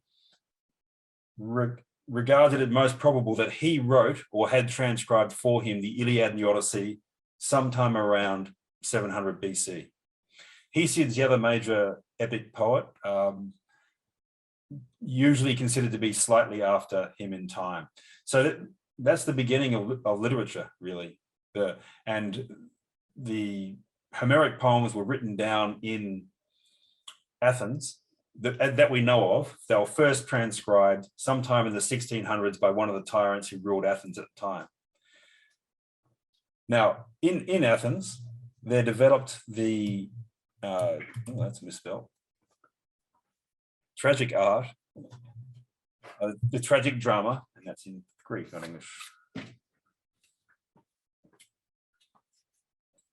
regarded it most probable that he wrote or had transcribed for him the Iliad and the Odyssey sometime around 700 BC. Hesiod's the other major epic poet, usually considered to be slightly after him in time. So that's the beginning of literature, really. And the Homeric poems were written down in Athens that we know of. They were first transcribed sometime in the 1600s by one of the tyrants who ruled Athens at the time. Now, in Athens, they developed the, that's misspelled, tragic art, the tragic drama, and that's in Greek, not English.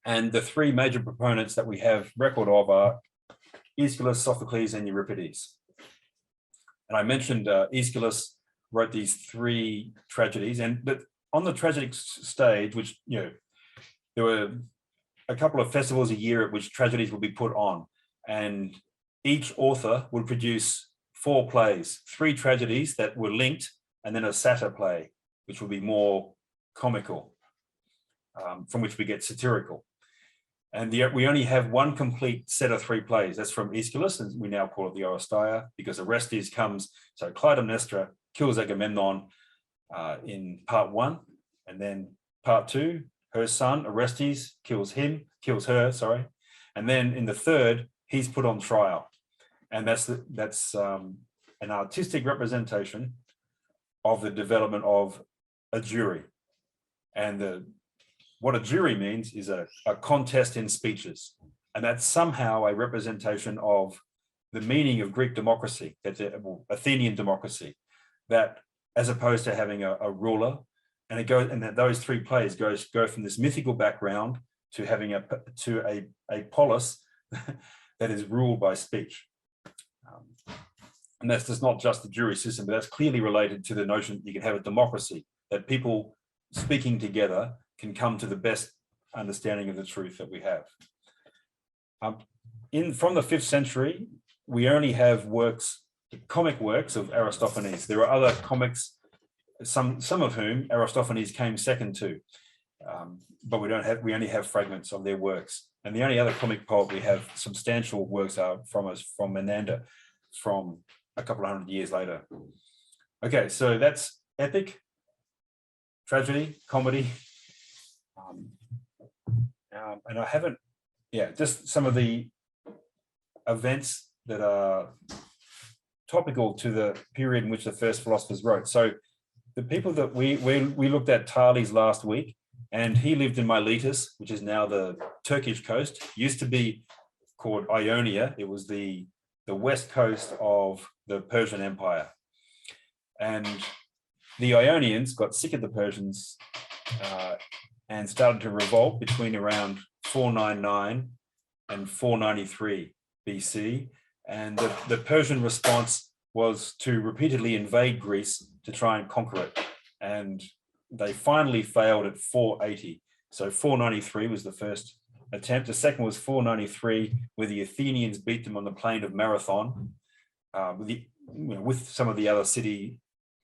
And the three major proponents that we have record of are Aeschylus, Sophocles, and Euripides. And I mentioned Aeschylus wrote these three tragedies, but on the tragic stage, which, you know, there were a couple of festivals a year at which tragedies would be put on, and each author would produce 4 plays, 3 tragedies that were linked, and then a satyr play, which would be more comical, from which we get satirical. And we only have one complete set of 3 plays. That's from Aeschylus, and we now call it the Oresteia, because Orestes comes, so Clytemnestra kills Agamemnon in part 1, and then part 2, her son Orestes kills her, sorry. And then in the third, he's put on trial. And that's an artistic representation of the development of a jury. And what a jury means is a contest in speeches. And that's somehow a representation of the meaning of Greek democracy, that's Athenian democracy, that as opposed to having a ruler, and it goes, and that those 3 plays go from this mythical background to having a polis that is ruled by speech. And that's just not just the jury system, but that's clearly related to the notion that you can have a democracy, that people speaking together can come to the best understanding of the truth that we have. From the 5th century, we only have comic works of Aristophanes. There are other comics, some of whom Aristophanes came second to, but we only have fragments of their works. And the only other comic poet we have substantial works are from Menander, from a couple of hundred years later. Okay, so that's epic, tragedy, comedy. And I haven't, just some of the events that are topical to the period in which the first philosophers wrote. So the people that we looked at Thales last week, and he lived in Miletus, which is now the Turkish coast, used to be called Ionia. It was the west coast of the Persian Empire. And the Ionians got sick of the Persians and started to revolt between around 499 and 493 BC. And the Persian response was to repeatedly invade Greece to try and conquer it. And they finally failed at 480. So 493 was the first attempt. The second was 493, where the Athenians beat them on the plain of Marathon, with some of the other city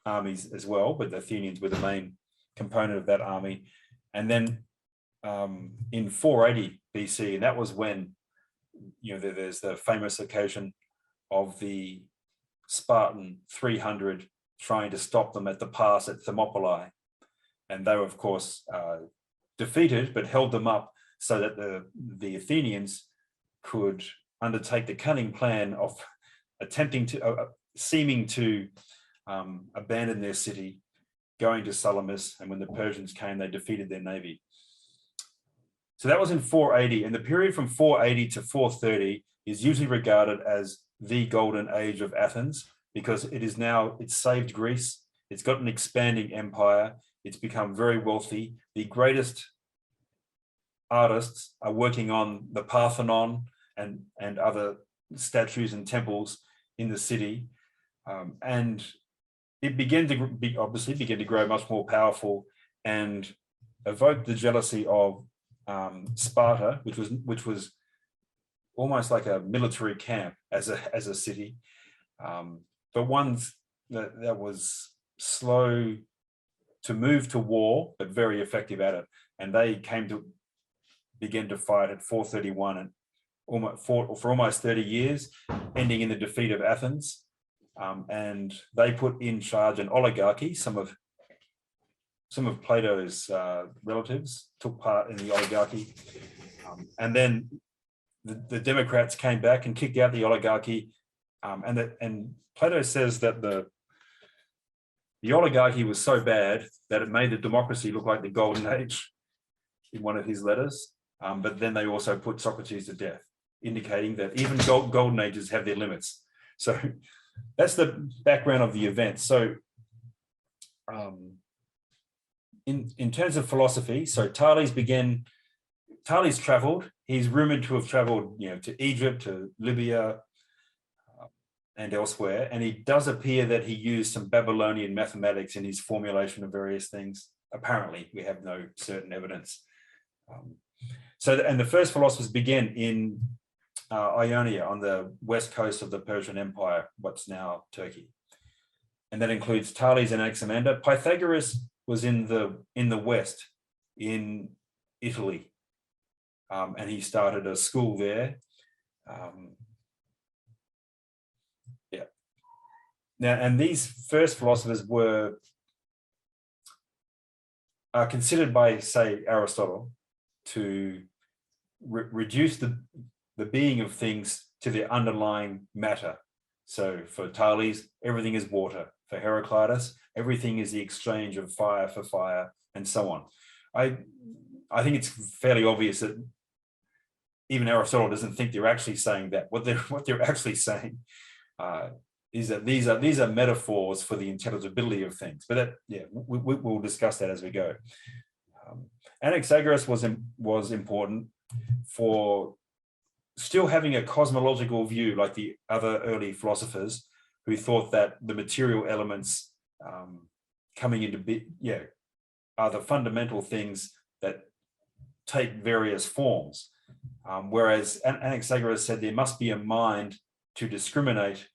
armies as well, but the Athenians were the main component of that army. And then in 480 BC, and that was when, there's the famous occasion of the Spartan 300 trying to stop them at the pass at Thermopylae. And they were, of course, defeated, but held them up so that the Athenians could undertake the cunning plan of attempting to, seeming to abandon their city, going to Salamis, and when the Persians came, they defeated their navy. So that was in 480, and the period from 480 to 430 is usually regarded as the golden age of Athens, because it's saved Greece, it's got an expanding empire, it's become very wealthy. The greatest artists are working on the Parthenon and other statues and temples in the city, and it began to grow much more powerful and evoke the jealousy of Sparta, which was almost like a military camp as a city, but one that was slow to move to war, but very effective at it. And they came to began to fight at 431 and for almost 30 years, ending in the defeat of Athens. And they put in charge an oligarchy. Some of Plato's relatives took part in the oligarchy. And then the Democrats came back and kicked out the oligarchy. And Plato says that the oligarchy was so bad that it made the democracy look like the golden age in one of his letters. But then they also put Socrates to death, indicating that even golden ages have their limits. So that's the background of the event. So in terms of philosophy, so Thales traveled. He's rumored to have traveled, to Egypt, to Libya, and elsewhere. And it does appear that he used some Babylonian mathematics in his formulation of various things. Apparently, we have no certain evidence. And the first philosophers began in Ionia on the west coast of the Persian Empire, what's now Turkey. And that includes Thales and Anaximander. Pythagoras was in the west, in Italy. And he started a school there. Now, and these first philosophers are considered by, say, Aristotle to reduce the being of things to their underlying matter. So for Thales, everything is water. For Heraclitus, everything is the exchange of fire for fire, and so on. I think it's fairly obvious that even Aristotle doesn't think they're actually saying that. What they're actually saying is that these are metaphors for the intelligibility of things. But we'll discuss that as we go. Anaxagoras was important for still having a cosmological view, like the other early philosophers who thought that the material elements coming into are the fundamental things that take various forms. Whereas Anaxagoras said there must be a mind to discriminate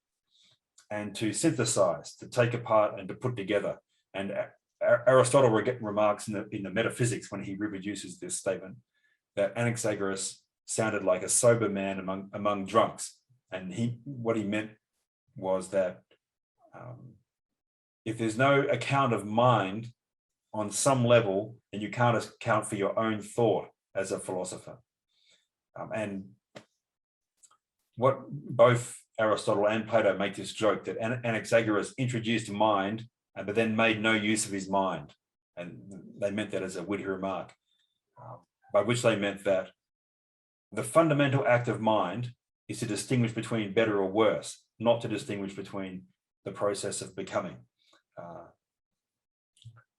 and to synthesize, to take apart and to put together. And Aristotle remarks in the Metaphysics, when he reproduces this statement, that Anaxagoras sounded like a sober man among drunks. And what he meant was that if there's no account of mind on some level, then you can't account for your own thought as a philosopher. And what both Aristotle and Plato make this joke that Anaxagoras introduced mind, but then made no use of his mind. And they meant that as a witty remark, by which they meant that the fundamental act of mind is to distinguish between better or worse, not to distinguish between the process of becoming.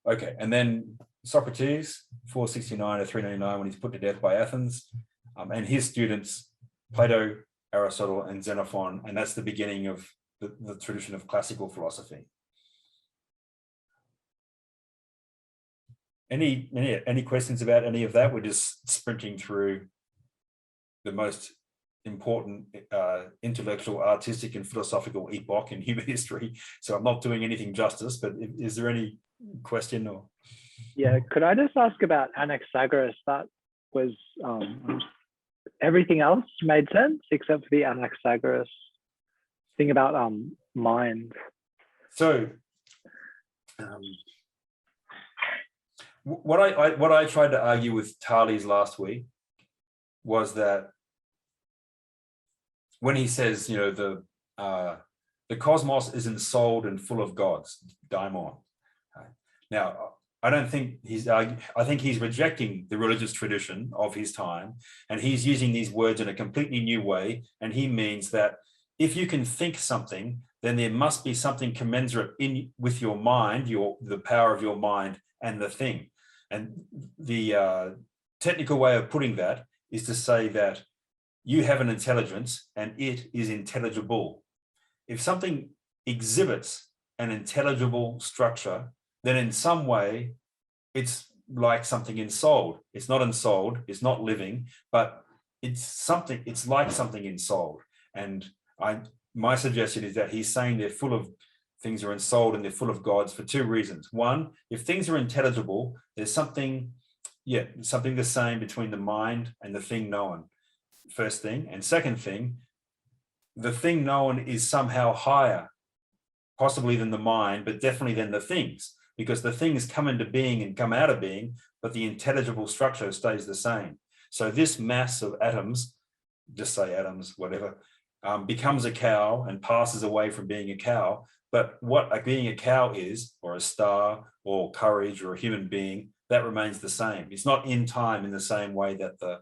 Okay, and then Socrates, 469 to 399, when he's put to death by Athens, and his students, Plato, Aristotle, and Xenophon, and that's the beginning of the tradition of classical philosophy. Any questions about any of that? We're just sprinting through the most important intellectual, artistic, and philosophical epoch in human history. So I'm not doing anything justice, but is there any question or? Yeah, could I just ask about Anaxagoras? That was everything else made sense except for the Anaxagoras thing about mind. So what I tried to argue with Thales last week was that when he says, the cosmos is ensouled and full of gods, daimon. Now, I don't think I think he's rejecting the religious tradition of his time, and he's using these words in a completely new way. And he means that if you can think something, then there must be something commensurate with your mind, the power of your mind and the thing. And the technical way of putting that is to say that you have an intelligence and it is intelligible. If something exhibits an intelligible structure, then in some way it's like something ensouled. It's not ensouled, it's not living, but it's like something ensouled. And my suggestion is that he's saying they're full of things are ensouled and they're full of gods for two reasons. One, if things are intelligible, there's something yeah, something the same between the mind and the thing known, first thing. And second thing, the thing known is somehow higher, possibly than the mind, but definitely than the things, because the things come into being and come out of being, but the intelligible structure stays the same. So this mass of atoms, just say atoms, whatever, becomes a cow and passes away from being a cow. But what being a cow is, or a star, or courage, or a human being, that remains the same. It's not in time in the same way that the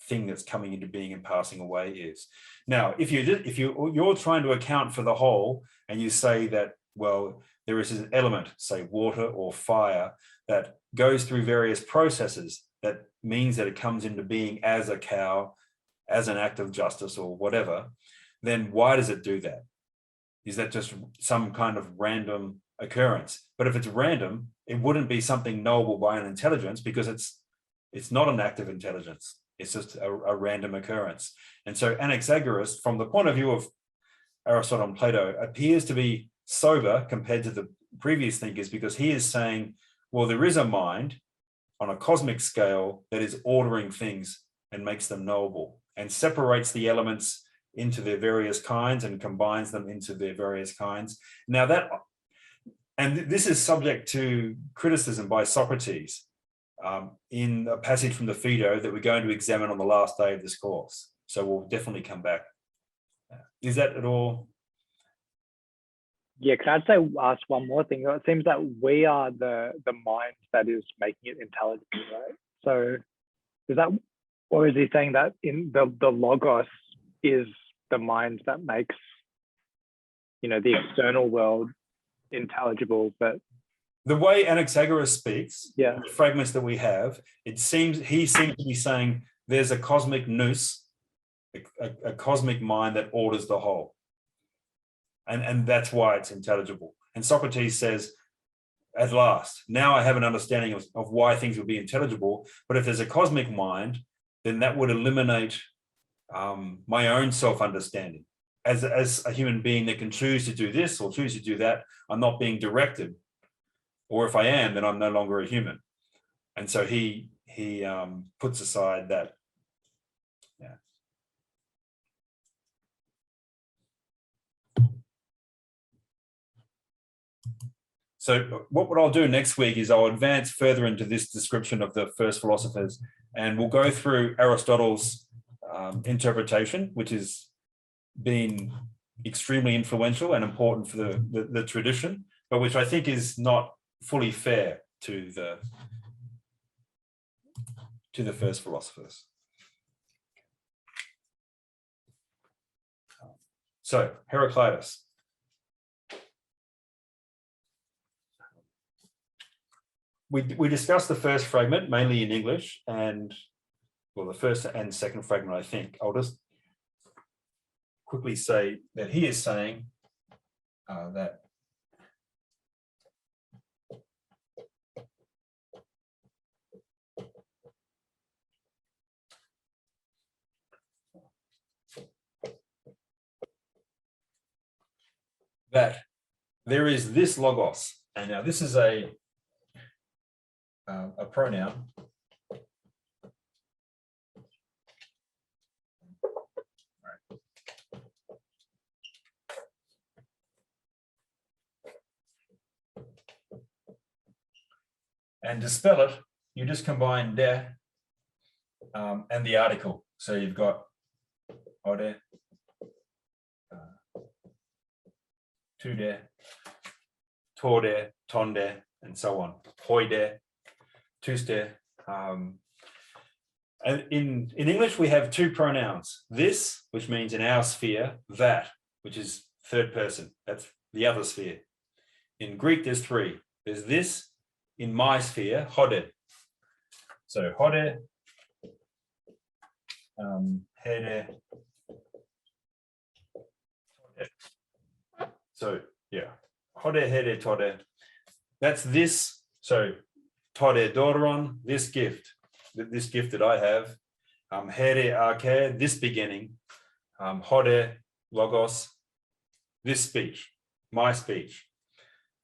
thing that's coming into being and passing away is. Now, if you're trying to account for the whole, and you say that, well, there is an element, say water or fire, that goes through various processes, that means that it comes into being as a cow, as an act of justice or whatever, then why does it do that? Is that just some kind of random occurrence? But if it's random, it wouldn't be something knowable by an intelligence, because it's not an act of intelligence. It's just a random occurrence. And so Anaxagoras, from the point of view of Aristotle and Plato, appears to be sober compared to the previous thinkers, because he is saying, well, there is a mind on a cosmic scale that is ordering things and makes them knowable, and separates the elements into their various kinds and combines them into their various kinds. Now this is subject to criticism by Socrates in a passage from the Phaedo that we're going to examine on the last day of this course. So we'll definitely come back. Is that at all? Yeah, can I ask one more thing? It seems that we are the mind that is making it intelligible, right? So is that, or is he saying that in the logos is the mind that makes, the external world intelligible? But the way Anaxagoras speaks, yeah, the fragments that we have, he seems to be saying there's a cosmic nous, a cosmic mind that orders the whole. And that's why it's intelligible. And Socrates says, at last, now I have an understanding of why things would be intelligible. But if there's a cosmic mind, then that would eliminate my own self-understanding. As a human being that can choose to do this or choose to do that, I'm not being directed. Or if I am, then I'm no longer a human. And so he puts aside that. Yeah. So what I'll do next week is I'll advance further into this description of the first philosophers, and we'll go through Aristotle's interpretation, which has been extremely influential and important for the tradition, but which I think is not fully fair to the first philosophers. So Heraclitus. We discussed the first fragment mainly in English, and well, the first and second fragment, I think. I'll just quickly say that he is saying that there is this logos, and now this is a pronoun. And to spell it, you just combine de and the article. So you've got ode, tude, torde, tonde, and so on. Hoide, tuste. And in English, we have two pronouns. This, which means in our sphere, that, which is third person. That's the other sphere. In Greek, there's three. There's this, in my sphere, hode. So hode, hede. So yeah, hode, hede, tode. That's this. So tode doron, this gift that I have. Hede arche, this beginning. Hode logos, this speech, my speech.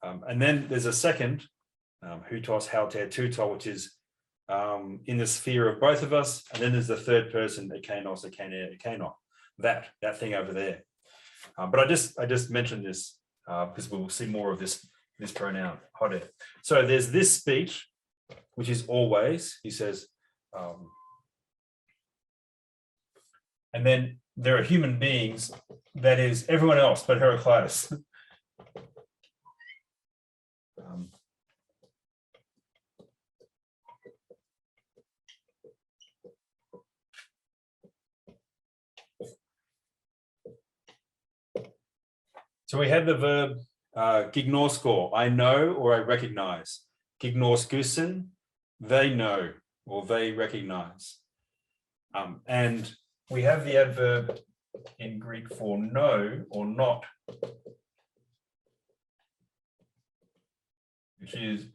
And then there's a second, hutos, hauter, tuto, which is in the sphere of both of us, and then there's the third person, ekanos, ekano, that thing over there. But I just mentioned this because we'll see more of this pronoun, hode. So there's this speech, which is always, he says, and then there are human beings, that is everyone else but Heraclitus. So we have the verb gignorscore, I know or I recognize. Gignorskusen, they know or they recognize. And we have the adverb in Greek for know or not, which is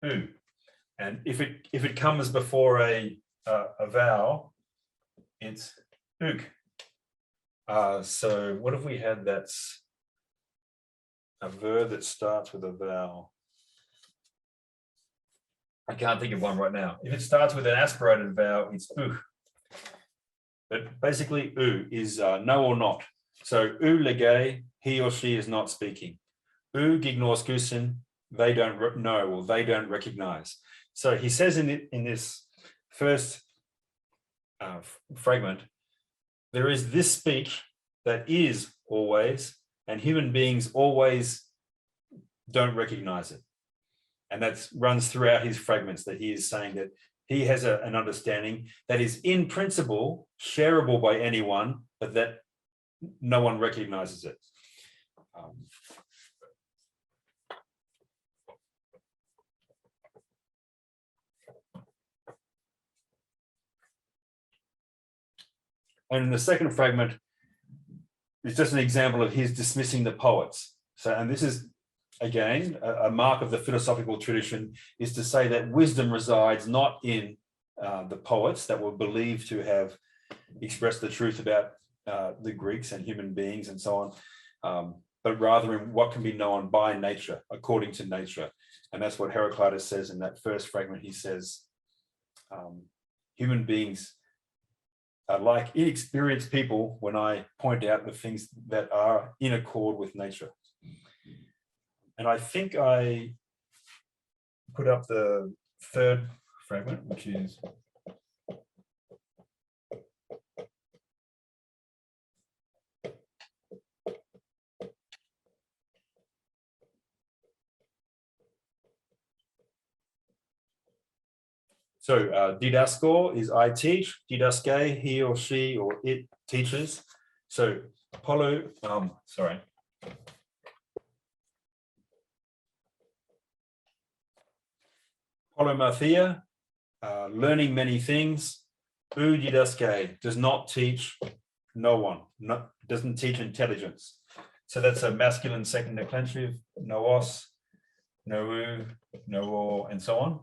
u. And if it comes before a vowel, it's uk. So what if we had that's a verb that starts with a vowel? I can't think of one right now. If it starts with an aspirated vowel, it's u. But basically, u is no or not. So u lege, he or she is not speaking. U gignorskusen, they don't know or they don't recognize. So he says in this first fragment, there is this speech that is always, and human beings always don't recognize it. And that runs throughout his fragments, that he is saying that he has an understanding that is in principle shareable by anyone, but that no one recognizes it. And in the second fragment, it's just an example of his dismissing the poets. So, and this is, again, a mark of the philosophical tradition, is to say that wisdom resides not in the poets that were believed to have expressed the truth about the Greeks and human beings and so on, but rather in what can be known by nature, according to nature. And that's what Heraclitus says in that first fragment. He says, human beings are like inexperienced people when I point out the things that are in accord with nature. And I think I put up the third fragment, which is so didasko is I teach, didaske, he or she or it teaches. So Polymathia, learning many things. U didaske does not teach no one, doesn't teach intelligence. So that's a masculine second declensive, noos, nou, noor, and so on.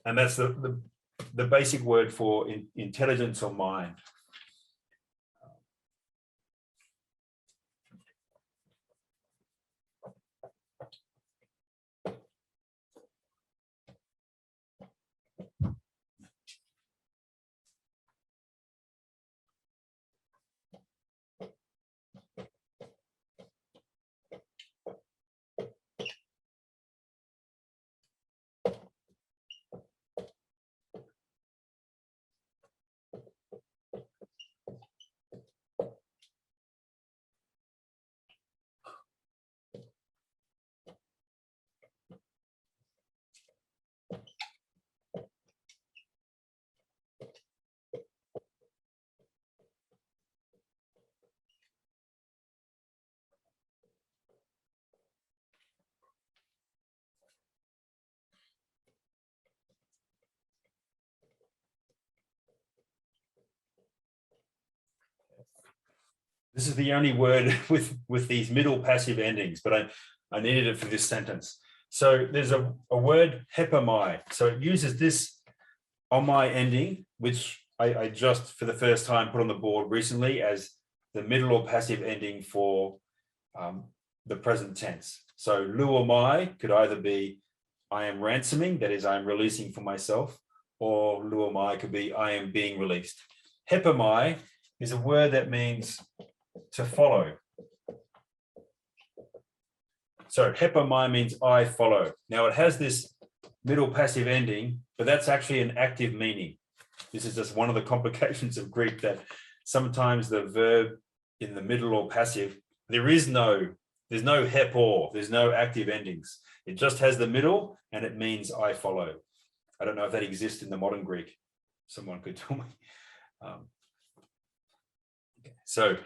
And that's the basic word for intelligence or mind. This is the only word with these middle passive endings, but I needed it for this sentence. So there's a word hepamai. So it uses this omai ending, which I just for the first time put on the board recently as the middle or passive ending for the present tense. So luomai could either be I am ransoming, that is, I am releasing for myself, or luomai could be I am being released. Hepamai is a word that means to follow. So hepamai means I follow. Now it has this middle passive ending, but that's actually an active meaning. This is just one of the complications of Greek, that sometimes the verb in the middle or passive, there's no hep or, there's no active endings. It just has the middle and it means I follow. I don't know if that exists in the modern Greek. Someone could tell me. So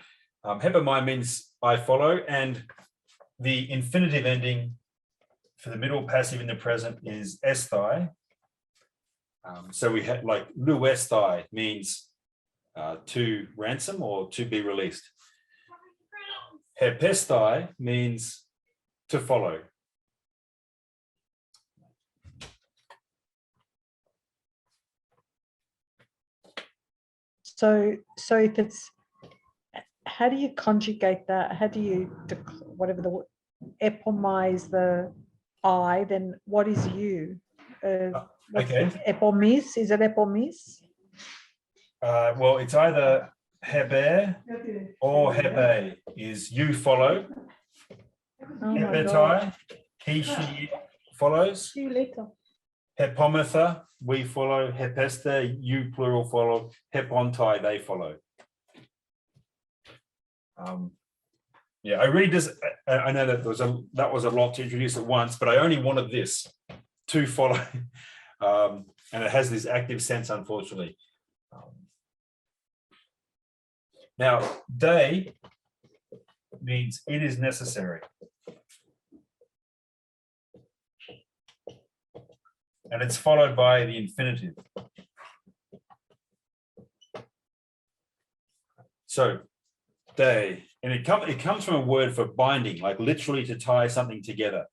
hepamai means I follow, and the infinitive ending for the middle passive in the present is esthai. So we have like luesthai means to ransom or to be released. Hepesthai means to follow. So if it's, how do you conjugate that? How do you, whatever the epomize the I, then what is you? Okay. Epomis, is it epomis? Well, it's either hebe or hebe, is you follow. Oh my God. Hepetai, he, she follows. See you later. Hepometha, we follow. Hepeste, you plural follow. Hepontai, they follow. Yeah, I really just, I know that that was a lot to introduce at once, but I only wanted this to follow. And it has this active sense, unfortunately. Now, day means it is necessary. And it's followed by the infinitive. So, day, and it comes from a word for binding, like literally to tie something together.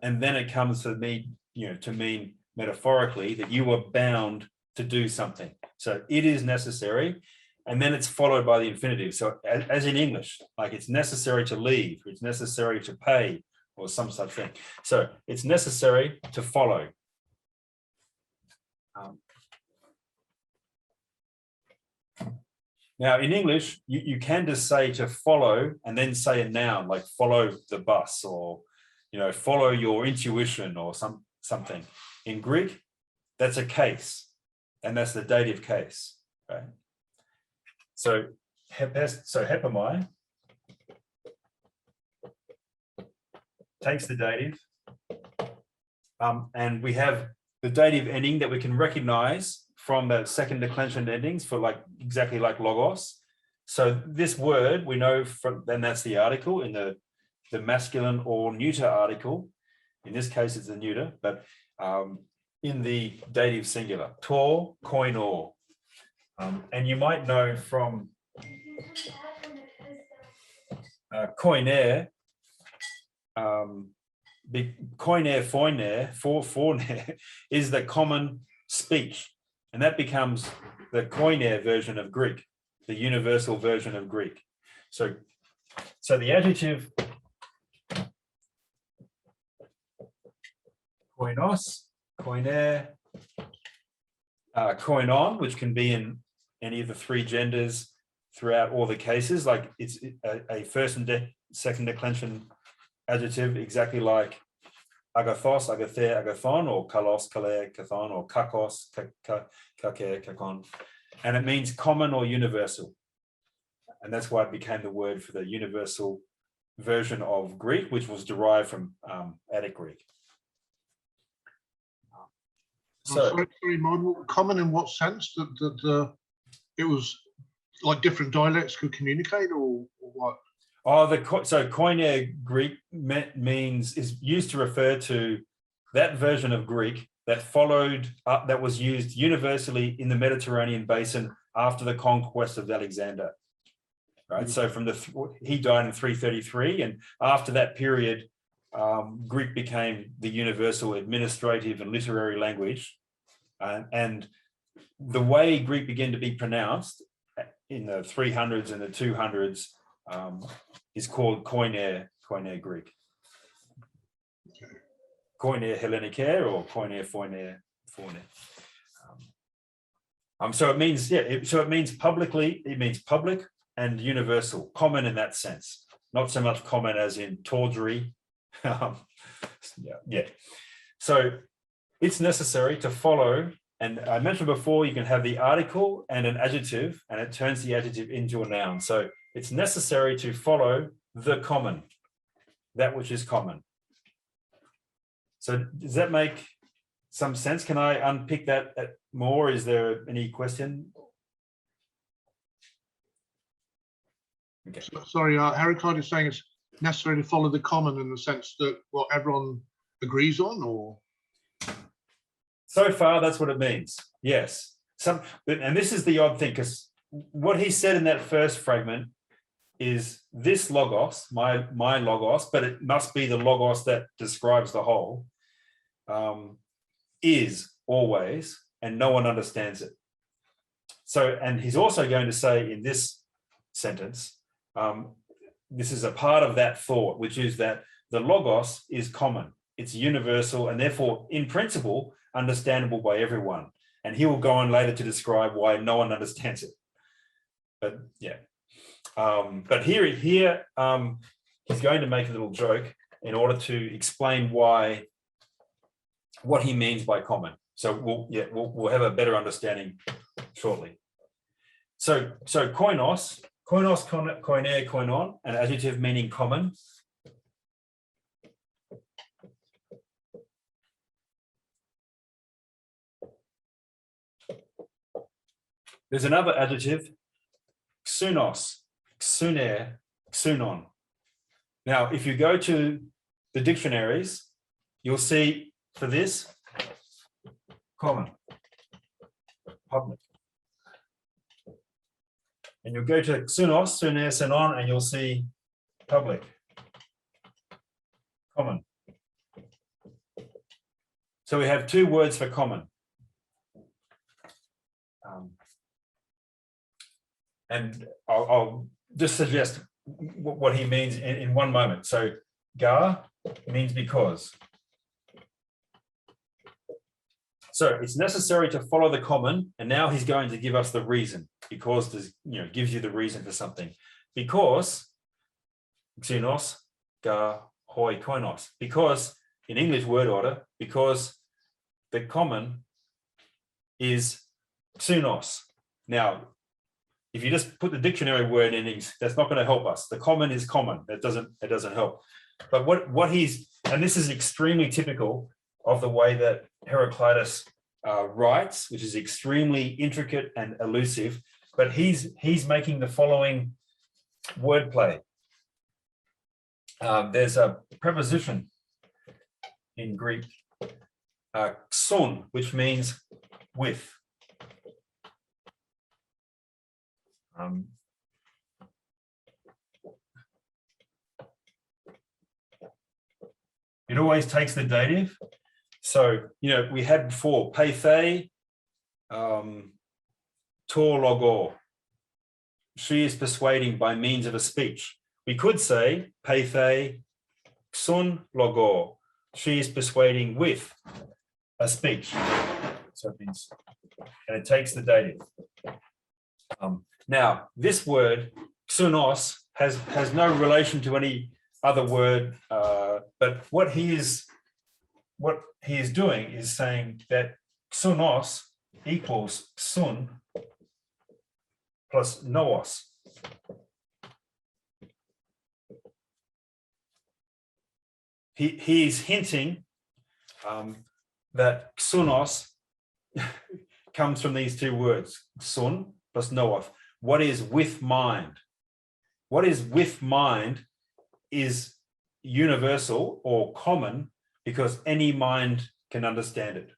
And then it comes to mean, to mean metaphorically that you are bound to do something. So it is necessary. And then it's followed by the infinitive. So as in English, like it's necessary to leave, it's necessary to pay, or some such thing. So it's necessary to follow. Now in English, you can just say to follow and then say a noun, like follow the bus, or follow your intuition, or something. In Greek, that's a case, and that's the dative case, right? So hepamai takes the dative, and we have the dative ending that we can recognize from the second declension endings for exactly like logos. So this word we know from, and that's the article in the masculine or neuter article. In this case, it's the neuter, but in the dative singular, tor, koinor. And you might know from koiner, koiner foiner is the common speech, and that becomes the koiner version of Greek, the universal version of Greek. So the adjective koinos, koiner, koinon, which can be in any of the three genders throughout all the cases, like it's a first and second declension adjective, exactly like agathos, agathe, agathon, or kalos, kale, kathon, or kakos, kake, kakon. And it means common or universal. And that's why it became the word for the universal version of Greek, which was derived from Attic Greek. So, sorry, Martin, common in what sense? That it was like different dialects could communicate, or what? Oh, so Koine Greek is used to refer to that version of Greek that followed up, that was used universally in the Mediterranean basin after the conquest of Alexander. Right. So from he died in 333, and after that period, Greek became the universal administrative and literary language, and the way Greek began to be pronounced in the 300s and the 200s is called Koine Greek. Okay. koine Hellenike or koine foine. So it means, so it means publicly, it means public and universal, common in that sense. Not so much common as in tawdry. So it's necessary to follow, and I mentioned before, you can have the article and an adjective, and it turns the adjective into a noun. So it's necessary to follow the common, that which is common. So does that make some sense? Can I unpick that more? Is there any question? Okay. Sorry, Heraclite is saying it's necessary to follow the common in the sense that what everyone agrees on, or? So far, that's what it means. Yes. And this is the odd thing, because what he said in that first fragment is this logos, my logos, but it must be the logos that describes the whole, is always, and no one understands it. So, and he's also going to say in this sentence, this is a part of that thought, which is that the logos is common, it's universal, and therefore, in principle, understandable by everyone. And he will go on later to describe why no one understands it. But yeah, but here he's going to make a little joke in order to explain what he means by common. So we'll have a better understanding shortly. So koinos, koine, koinon, an adjective meaning common. There's another adjective, xunos, xune, xunon. Now, if you go to the dictionaries, you'll see for this, common, public. And you'll go to xunos, xune, xunon, and you'll see public, common. So we have two words for common. And I'll just suggest what he means in one moment. So gar means because. So it's necessary to follow the common, and now he's going to give us the reason, because there's, gives you the reason for something. Because xenos, gar, hoi, koinos. Because in English word order, because the common is xunos. Now, if you just put the dictionary word in, that's not going to help us. The common is common. It doesn't help. But what he's, and this is extremely typical of the way that Heraclitus writes, which is extremely intricate and elusive, but he's making the following wordplay. There's a preposition in Greek, xon, which means with. It always takes the dative. So, we had before peithe, tor logo. She is persuading by means of a speech. We could say peithe xun logo. She is persuading with a speech. So it means, and it takes the dative. Now, this word xunos has no relation to any other word, but what he is doing is saying that xunos equals xun plus noos. He's hinting that xunos comes from these two words, xun plus noos. What is with mind? What is with mind is universal or common, because any mind can understand it.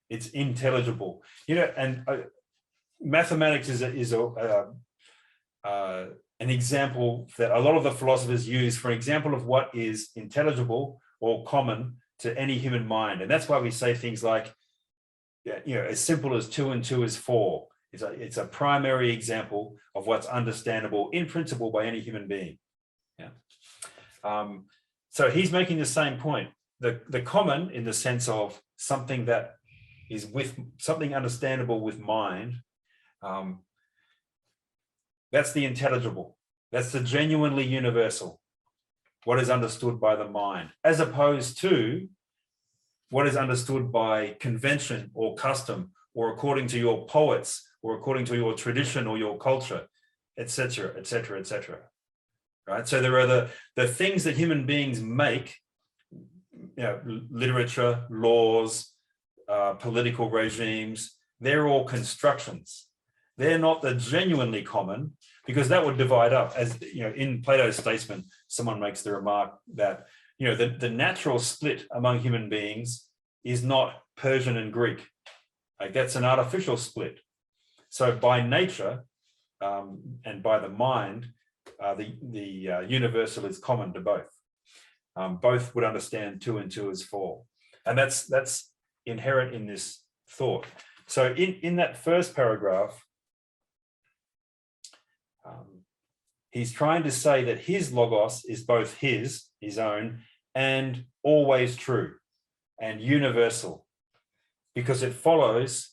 It's intelligible. And mathematics is an example that a lot of the philosophers use for an example of what is intelligible or common to any human mind. And that's why we say things like, as simple as 2 and 2 is 4. It's a primary example of what's understandable in principle by any human being. Yeah. So he's making the same point. the common in the sense of something that is with something understandable with mind, that's the intelligible. That's the genuinely universal, what is understood by the mind, as opposed to what is understood by convention or custom, or according to your poets, or according to your tradition or your culture, etc., etc., etc. Right? So there are the things that human beings make, literature, laws, political regimes, they're all constructions. They're not the genuinely common, because that would divide up. As in Plato's Statesman, someone makes the remark that the natural split among human beings is not Persian and Greek. Like, that's an artificial split. So by nature and by the mind, the universal is common to both. Both would understand 2 and 2 is 4, and that's inherent in this thought. So in that first paragraph, he's trying to say that his logos is both his own, and always true and universal, because it follows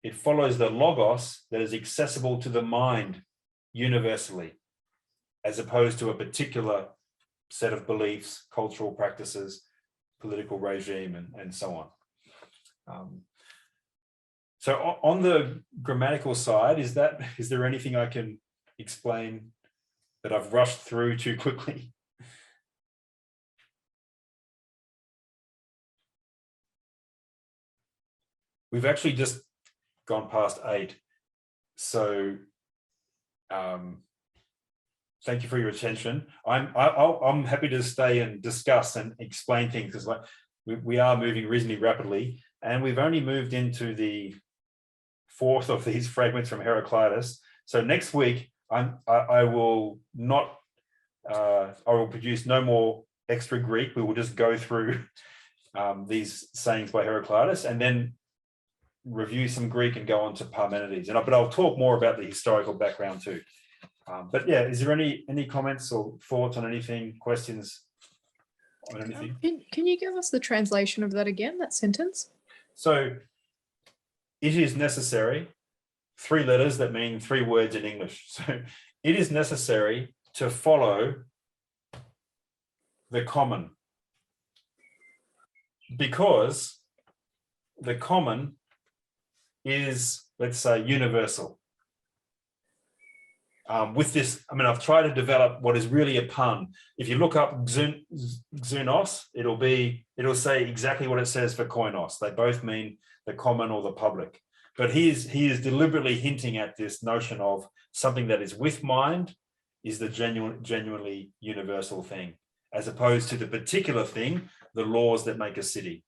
the logos that is accessible to the mind universally, as opposed to a particular set of beliefs, cultural practices, political regime, and so on. So on the grammatical side, is there anything I can explain that I've rushed through too quickly? We've actually just gone past 8. So thank you for your attention. I'm happy to stay and discuss and explain things, because we are moving reasonably rapidly, and we've only moved into the 4th of these fragments from Heraclitus. So next week, I will produce no more extra Greek. We will just go through these sayings by Heraclitus, and then review some Greek and go on to Parmenides. But I'll talk more about the historical background too. But yeah, is there any comments or thoughts on anything, questions on anything? Can you give us the translation of that again, that sentence? So, it is necessary, 3 letters that mean 3 words in English. So it is necessary to follow the common, because the common is, let's say, universal. With this, I've tried to develop what is really a pun. If you look up xenos, it'll say exactly what it says for koinos. They both mean the common or the public. But he is deliberately hinting at this notion of something that is with mind is the genuinely universal thing, as opposed to the particular thing, the laws that make a city.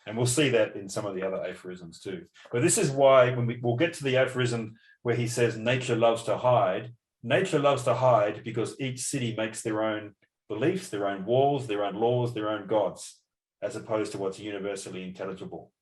And we'll see that in some of the other aphorisms too. But this is why when we'll get to the aphorism where he says nature loves to hide because each city makes their own beliefs, their own walls, their own laws, their own gods, as opposed to what's universally intelligible.